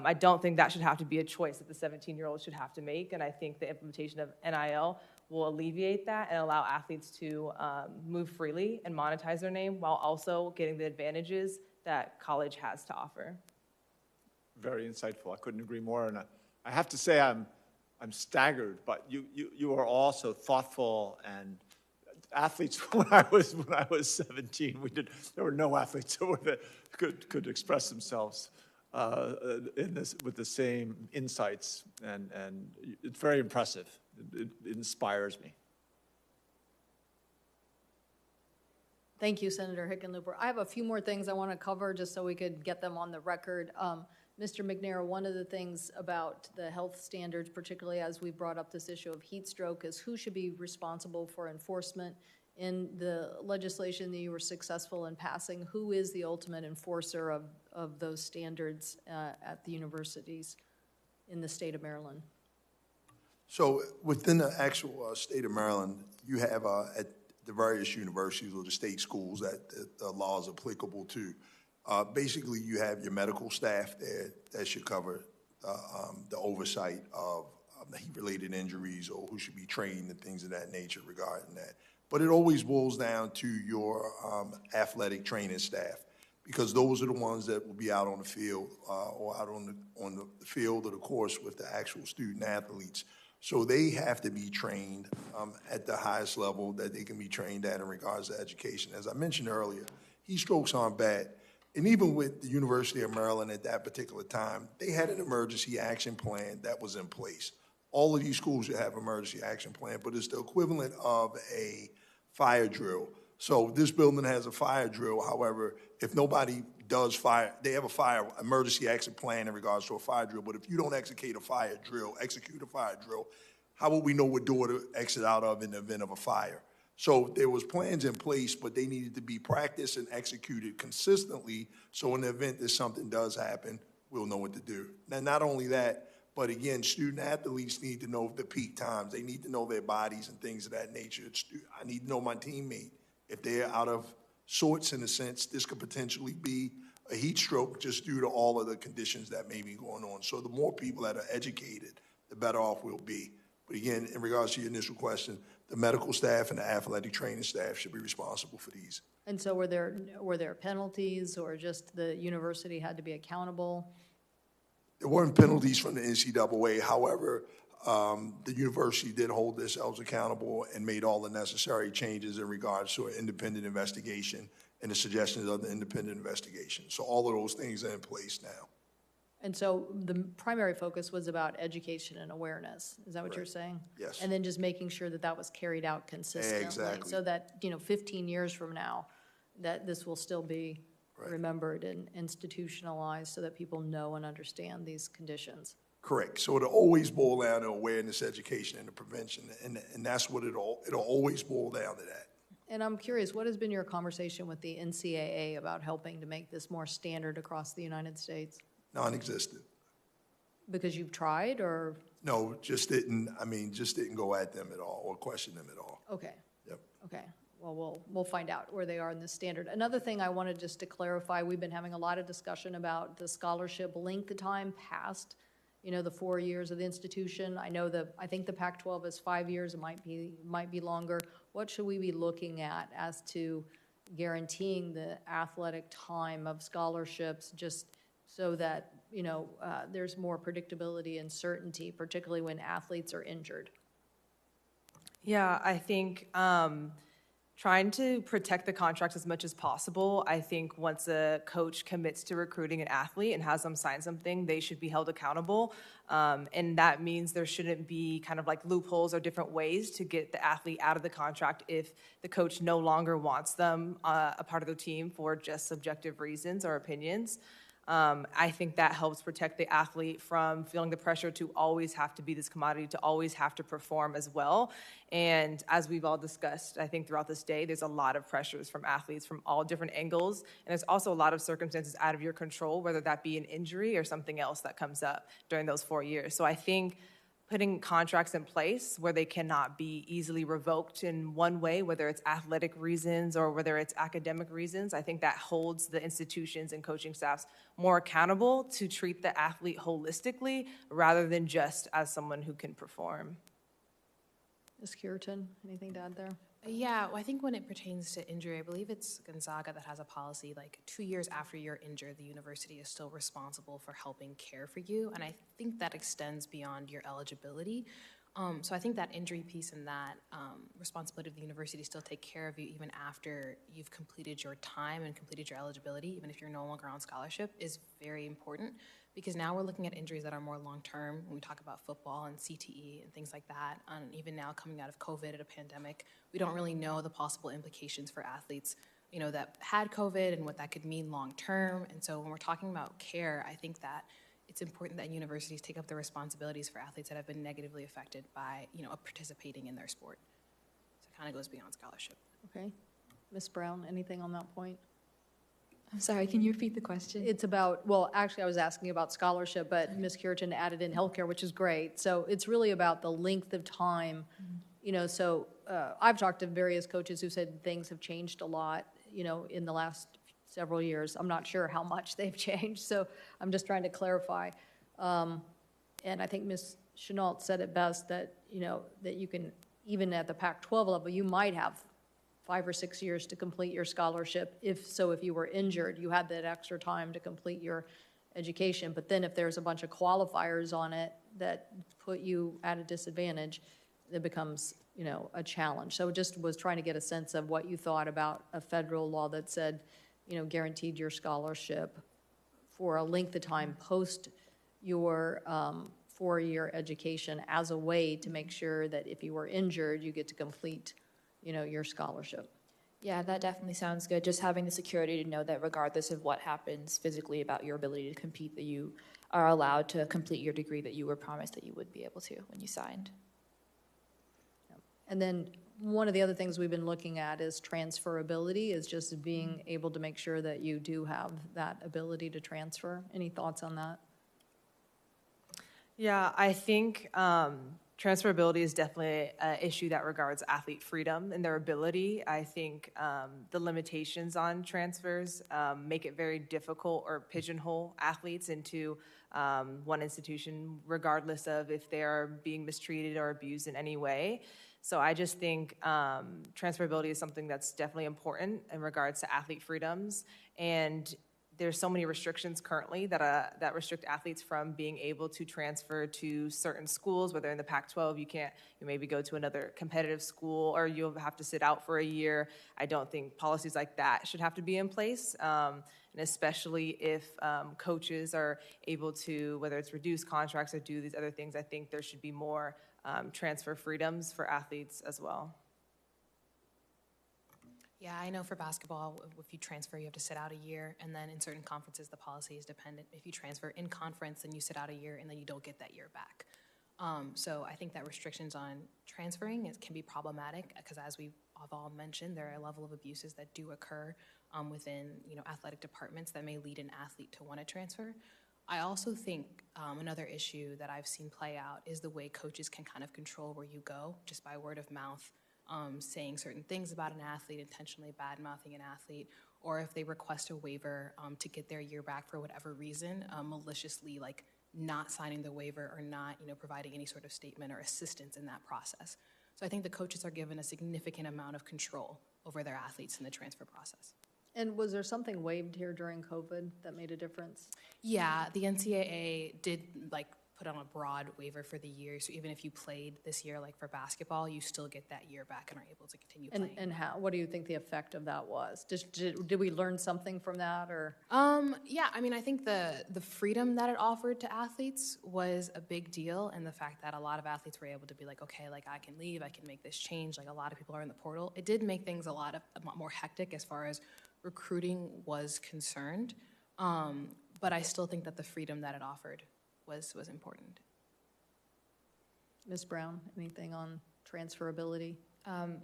I don't think that should have to be a choice that the 17-year-old should have to make, and I think the implementation of NIL will alleviate that and allow athletes to move freely and monetize their name while also getting the advantages that college has to offer. Very insightful. I couldn't agree more. And I have to say I'm staggered, but you are all so thoughtful and athletes. When I was 17, there were no athletes that could express themselves with the same insights, and it's very impressive. It inspires me. Thank you, Senator Hickenlooper. I have a few more things I want to cover just so we could get them on the record. Mr. McNair, one of the things about the health standards, particularly as we brought up this issue of heat stroke, is who should be responsible for enforcement. In the legislation that you were successful in passing, who is the ultimate enforcer of those standards at the universities in the state of Maryland? So within the actual state of Maryland, you have at the various universities or the state schools that the law is applicable to. Basically, you have your medical staff there that should cover the oversight of heat-related injuries or who should be trained and things of that nature regarding that. But it always boils down to your athletic training staff, because those are the ones that will be out on the field or out on the field or the course with the actual student athletes. So they have to be trained at the highest level that they can be trained at in regards to education. As I mentioned earlier, heat strokes aren't bad. And even with the University of Maryland at that particular time, they had an emergency action plan that was in place. All of these schools should have an emergency action plan, but it's the equivalent of a fire drill. So this building has a fire drill. However, if nobody does fire, they have a emergency action plan in regards to a fire drill. But if you don't execute a fire drill, how would we know what door to exit out of in the event of a fire? So there was plans in place, but they needed to be practiced and executed consistently. So in the event that something does happen, we'll know what to do. Now, not only that, but again, student athletes need to know the peak times. They need to know their bodies and things of that nature. I need to know my teammate. If they're out of sorts, in a sense, this could potentially be a heat stroke just due to all of the conditions that may be going on. So the more people that are educated, the better off we'll be. But again, in regards to your initial question, the medical staff and the athletic training staff should be responsible for these. And so were there penalties, or just the university had to be accountable? There weren't penalties from the NCAA. However, the university did hold themselves accountable and made all the necessary changes in regards to an independent investigation and the suggestions of the independent investigation. So all of those things are in place now. And so the primary focus was about education and awareness. Is that what you're saying? Yes. And then just making sure that that was carried out consistently. Exactly. So that, 15 years from now, that this will still be remembered and institutionalized so that people know and understand these conditions. Correct. So it'll always boil down to awareness, education, and the prevention. And that's what it'll always boil down to that. And I'm curious, what has been your conversation with the NCAA about helping to make this more standard across the United States? Non-existent. Because you've tried, or? No, just didn't go at them at all or question them at all. Okay. Yep. Okay. Well, we'll find out where they are in this standard. Another thing I wanted just to clarify, we've been having a lot of discussion about the scholarship length of time past, the 4 years of the institution. I think the Pac-12 is 5 years. It might be longer. What should we be looking at as to guaranteeing the athletic time of scholarships, just so that there's more predictability and certainty, particularly when athletes are injured? Yeah, I think trying to protect the contracts as much as possible. I think once a coach commits to recruiting an athlete and has them sign something, they should be held accountable. And that means there shouldn't be kind of like loopholes or different ways to get the athlete out of the contract if the coach no longer wants them a part of the team for just subjective reasons or opinions. I think that helps protect the athlete from feeling the pressure to always have to be this commodity, to always have to perform as well. And as we've all discussed, I think throughout this day, there's a lot of pressures from athletes from all different angles. And there's also a lot of circumstances out of your control, whether that be an injury or something else that comes up during those 4 years. So I think putting contracts in place where they cannot be easily revoked in one way, whether it's athletic reasons or whether it's academic reasons, I think that holds the institutions and coaching staffs more accountable to treat the athlete holistically rather than just as someone who can perform. Ms. Cureton, anything to add there? Yeah, well, I think when it pertains to injury, I believe it's Gonzaga that has a policy like 2 years after you're injured, the university is still responsible for helping care for you. And I think that extends beyond your eligibility. So I think that injury piece and that responsibility of the university to still take care of you even after you've completed your time and completed your eligibility, even if you're no longer on scholarship, is very important. Because now we're looking at injuries that are more long-term when we talk about football and CTE and things like that. And even now coming out of COVID and a pandemic, we don't really know the possible implications for athletes, you know, that had COVID and what that could mean long-term. And so when we're talking about care, I think that it's important that universities take up the responsibilities for athletes that have been negatively affected by, you know, participating in their sport. So it kind of goes beyond scholarship. Okay. Ms. Brown, anything on that point? I'm sorry, can you repeat the question? It's about, well, actually, I was asking about scholarship, but Ms. Cureton added in healthcare, which is great. So it's really about the length of time, you know, so I've talked to various coaches who said things have changed a lot, you know, in the last several years. I'm not sure how much they've changed, so I'm just trying to clarify. And I think Ms. Chennault said it best that, you know, that you can, even at the Pac-12 level, you might have 5 or 6 years to complete your scholarship. If you were injured, you had that extra time to complete your education. But then if there's a bunch of qualifiers on it that put you at a disadvantage, it becomes, you know, a challenge. So just was trying to get a sense of what you thought about a federal law that said, you know, guaranteed your scholarship for a length of time post your 4-year education as a way to make sure that if you were injured, you get to complete, you know, your scholarship. Yeah, that definitely sounds good. Just having the security to know that regardless of what happens physically about your ability to compete, that you are allowed to complete your degree that you were promised that you would be able to when you signed. And then one of the other things we've been looking at is transferability, is just being able to make sure that you do have that ability to transfer. Any thoughts on that? Yeah, I think transferability is definitely an issue that regards athlete freedom and their ability. I think the limitations on transfers make it very difficult or pigeonhole athletes into one institution, regardless of if they are being mistreated or abused in any way. So I just think transferability is something that's definitely important in regards to athlete freedoms. And there's so many restrictions currently that restrict athletes from being able to transfer to certain schools, whether in the Pac-12, you maybe go to another competitive school or you'll have to sit out for a year. I don't think policies like that should have to be in place. And especially if coaches are able to, whether it's reduce contracts or do these other things, I think there should be more transfer freedoms for athletes as well. Yeah, I know for basketball, if you transfer, you have to sit out a year, and then in certain conferences, the policy is dependent. If you transfer in conference, then you sit out a year, and then you don't get that year back. So I think that restrictions on transferring can be problematic, because as we have all mentioned, there are a level of abuses that do occur within, you know, athletic departments that may lead an athlete to want to transfer. I also think another issue that I've seen play out is the way coaches can kind of control where you go just by word of mouth. Saying certain things about an athlete, intentionally bad-mouthing an athlete, or if they request a waiver to get their year back for whatever reason, maliciously like not signing the waiver or not, you know, providing any sort of statement or assistance in that process. So I think the coaches are given a significant amount of control over their athletes in the transfer process. And was there something waived here during COVID that made a difference? Yeah, the NCAA did like put on a broad waiver for the year. So even if you played this year, like for basketball, you still get that year back and are able to continue playing. And how, what do you think the effect of that was? Did we learn something from that, or? Yeah, I mean, I think the freedom that it offered to athletes was a big deal, and the fact that a lot of athletes were able to be like, okay, like I can leave, I can make this change. Like a lot of people are in the portal. It did make things a lot more hectic as far as recruiting was concerned, but I still think that the freedom that it offered was important. Ms. Brown, anything on transferability?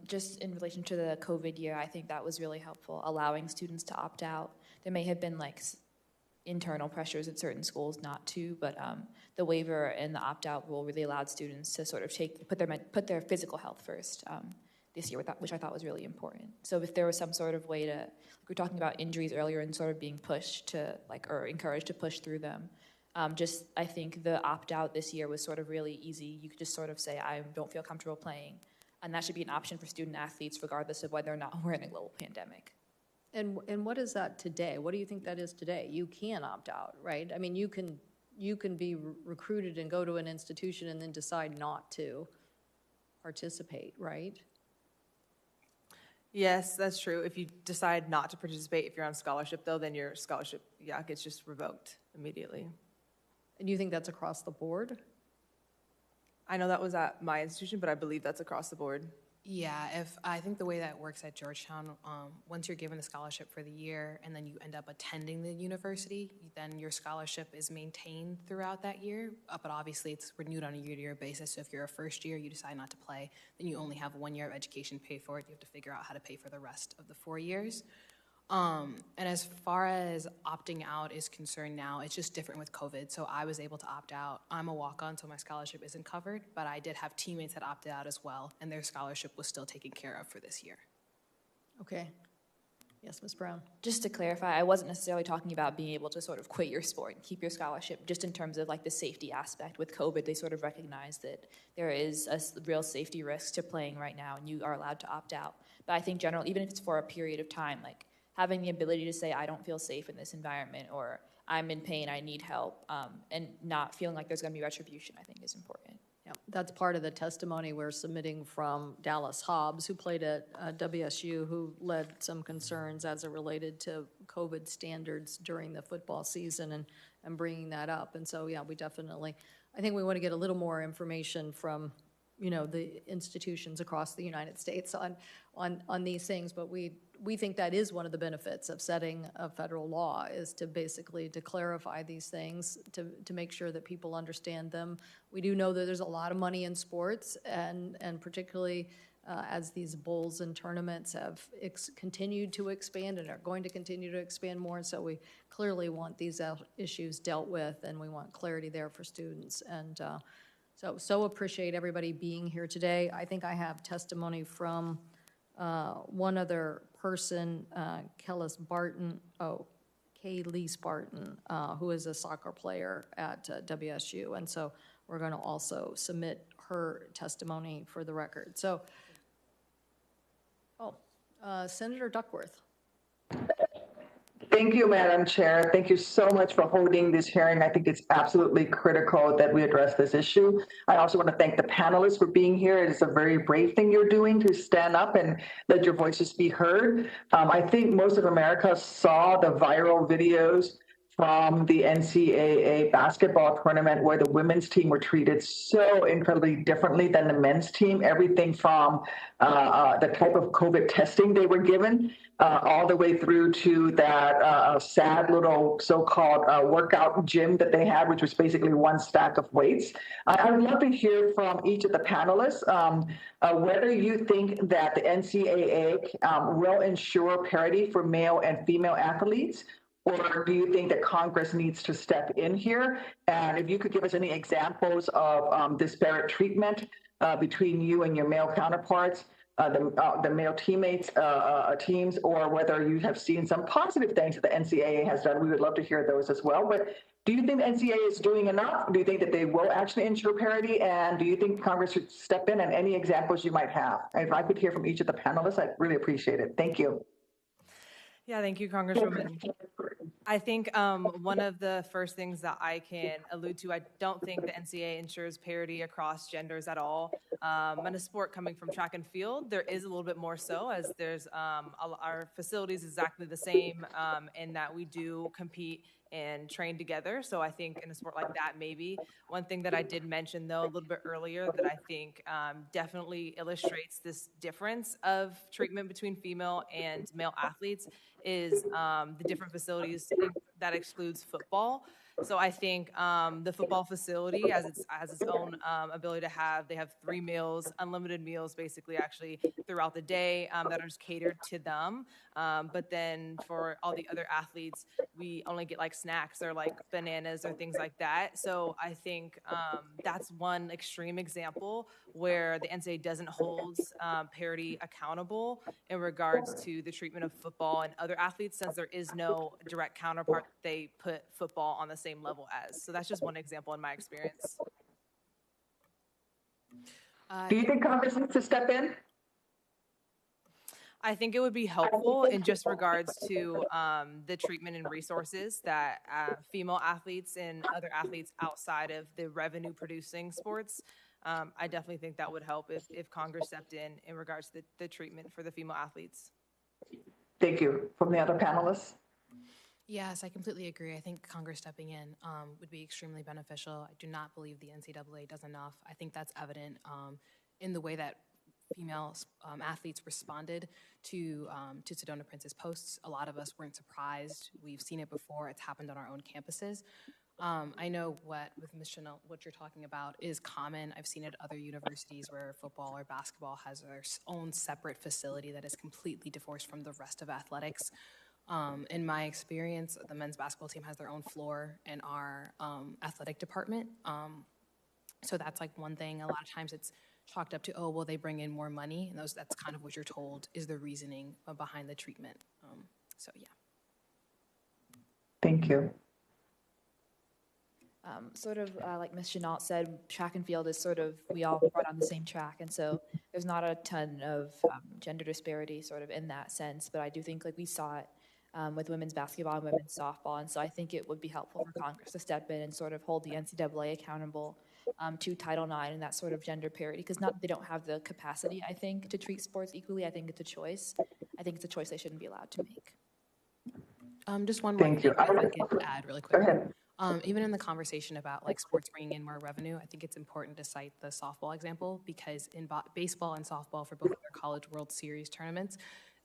Just in relation to the COVID year, I think that was really helpful, allowing students to opt out. There may have been like internal pressures at certain schools not to, but the waiver and the opt-out rule really allowed students to sort of put their physical health first this year, which I thought was really important. So if there was some sort of way to, like we were talking about injuries earlier and sort of being pushed to or encouraged to push through them, I think the opt-out this year was sort of really easy. You could just sort of say, I don't feel comfortable playing. And that should be an option for student athletes regardless of whether or not we're in a global pandemic. And what is that today? What do you think that is today? You can opt out, right? I mean, you can be recruited and go to an institution and then decide not to participate, right? Yes, that's true. If you decide not to participate, if you're on scholarship, though, then your scholarship, gets just revoked immediately. And you think that's across the board? I know that was at my institution, but I believe that's across the board. Yeah, I think the way that works at Georgetown, once you're given a scholarship for the year and then you end up attending the university, then your scholarship is maintained throughout that year. But obviously it's renewed on a year-to-year basis. So if you're a first year, you decide not to play, then you only have 1 year of education paid for it. You have to figure out how to pay for the rest of the 4 years. And as far as opting out is concerned now, it's just different with COVID. So I was able to opt out. I'm a walk-on, so my scholarship isn't covered, but I did have teammates that opted out as well, and their scholarship was still taken care of for this year. Okay. Yes, Ms. Brown. Just to clarify, I wasn't necessarily talking about being able to sort of quit your sport and keep your scholarship, just in terms of like the safety aspect. With COVID, they sort of recognize that there is a real safety risk to playing right now, and you are allowed to opt out. But I think generally, even if it's for a period of time, like having the ability to say, I don't feel safe in this environment, or I'm in pain, I need help, and not feeling like there's going to be retribution, I think is important. Yeah, that's part of the testimony we're submitting from Dallas Hobbs, who played at WSU, who led some concerns as it related to COVID standards during the football season and bringing that up. And so, yeah, we definitely, I think we want to get a little more information from, the institutions across the United States on these things, but we think that is one of the benefits of setting a federal law, is to basically to clarify these things, to make sure that people understand them. We do know that there's a lot of money in sports, and particularly as these bowls and tournaments have continued to expand and are going to continue to expand more. And so we clearly want these issues dealt with, and we want clarity there for students. And so appreciate everybody being here today. I think I have testimony from one other person, Kayleigh Barton, who is a soccer player at WSU. And so we're going to also submit her testimony for the record. So, Senator Duckworth. Thank you, Madam Chair. Thank you so much for holding this hearing. I think it's absolutely critical that we address this issue. I also want to thank the panelists for being here. It is a very brave thing you're doing to stand up and let your voices be heard. I think most of America saw the viral videos from the NCAA basketball tournament, where the women's team were treated so incredibly differently than the men's team. Everything from the type of COVID testing they were given, all the way through to that sad little so-called workout gym that they had, which was basically one stack of weights. I would love to hear from each of the panelists whether you think that the NCAA will ensure parity for male and female athletes, or do you think that Congress needs to step in here? And if you could give us any examples of disparate treatment between you and your male counterparts, the male teammates, teams, or whether you have seen some positive things that the NCAA has done. We would love to hear those as well. But do you think the NCAA is doing enough? Do you think that they will actually ensure parity? And do you think Congress should step in, and any examples you might have? And if I could hear from each of the panelists, I'd really appreciate it. Thank you. Yeah, thank you, Congresswoman. I think one of the first things that I can allude to, I don't think the NCAA ensures parity across genders at all. In a sport coming from track and field, there is a little bit more so, as there's our facilities exactly the same in that we do compete and train together. So I think in a sport like that, maybe. One thing that I did mention, though, a little bit earlier that I think definitely illustrates this difference of treatment between female and male athletes is the different facilities that excludes football. So I think the football facility has its own ability to have, they have 3 meals, unlimited meals basically actually throughout the day that are just catered to them. But then for all the other athletes, we only get like snacks or like bananas or things like that. So I think that's one extreme example where the NCAA doesn't hold parity accountable in regards to the treatment of football and other athletes, since there is no direct counterpart they put football on the same level as. So that's just one example in my experience. Do you think Congress needs to step in? I think it would be helpful in just regards to the treatment and resources that female athletes and other athletes outside of the revenue producing sports. I definitely think that would help if Congress stepped in regards to the treatment for the female athletes. Thank you. From the other panelists? Yes, I completely agree. I think Congress stepping in would be extremely beneficial. I do not believe the NCAA does enough. I think that's evident in the way that female athletes responded to Sedona Prince's posts. A lot of us weren't surprised. We've seen it before. It's happened on our own campuses. I know with Ms. Chennault, what you're talking about is common. I've seen it at other universities where football or basketball has their own separate facility that is completely divorced from the rest of athletics. In my experience, the men's basketball team has their own floor in our athletic department. So that's like one thing. A lot of times it's chalked up to, oh, well, they bring in more money. And that's kind of what you're told is the reasoning behind the treatment. So, yeah. Thank you. Like Ms. Chennault said, track and field is sort of, we all run on the same track. And so there's not a ton of gender disparity sort of in that sense. But I do think like we saw it with women's basketball and women's softball. And so I think it would be helpful for Congress to step in and sort of hold the NCAA accountable to Title IX and that sort of gender parity, because they don't have the capacity, I think, to treat sports equally. I think it's a choice. I think it's a choice they shouldn't be allowed to make. Just one more thing if I could add really quick. Go ahead. Even in the conversation about like sports bringing in more revenue, I think it's important to cite the softball example, because in baseball and softball for both of their College World Series tournaments,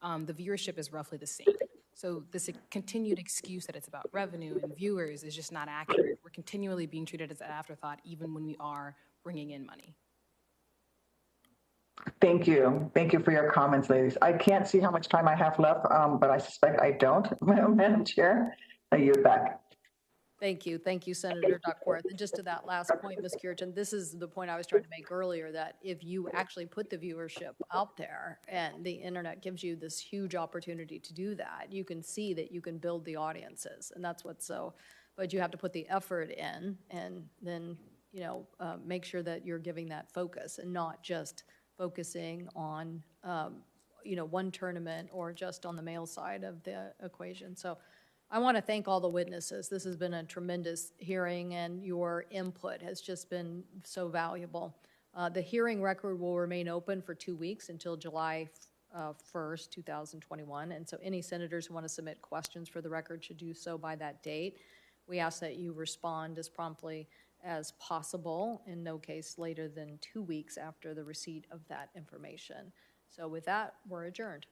the viewership is roughly the same. So this continued excuse that it's about revenue and viewers is just not accurate. We're continually being treated as an afterthought, even when we are bringing in money. Thank you. Thank you for your comments, ladies. I can't see how much time I have left, but I suspect I don't, Madam Chair. I yield back. Thank you, Senator Duckworth. And just to that last point, Ms. Cureton, this is the point I was trying to make earlier, that if you actually put the viewership out there and the internet gives you this huge opportunity to do that, you can see that you can build the audiences, and that's what's so, but you have to put the effort in and then, make sure that you're giving that focus and not just focusing on, one tournament or just on the male side of the equation. So I want to thank all the witnesses. This has been a tremendous hearing, and your input has just been so valuable. The hearing record will remain open for 2 weeks until July 1st, 2021, and so any senators who want to submit questions for the record should do so by that date. We ask that you respond as promptly as possible, in no case later than 2 weeks after the receipt of that information. So with that, we're adjourned.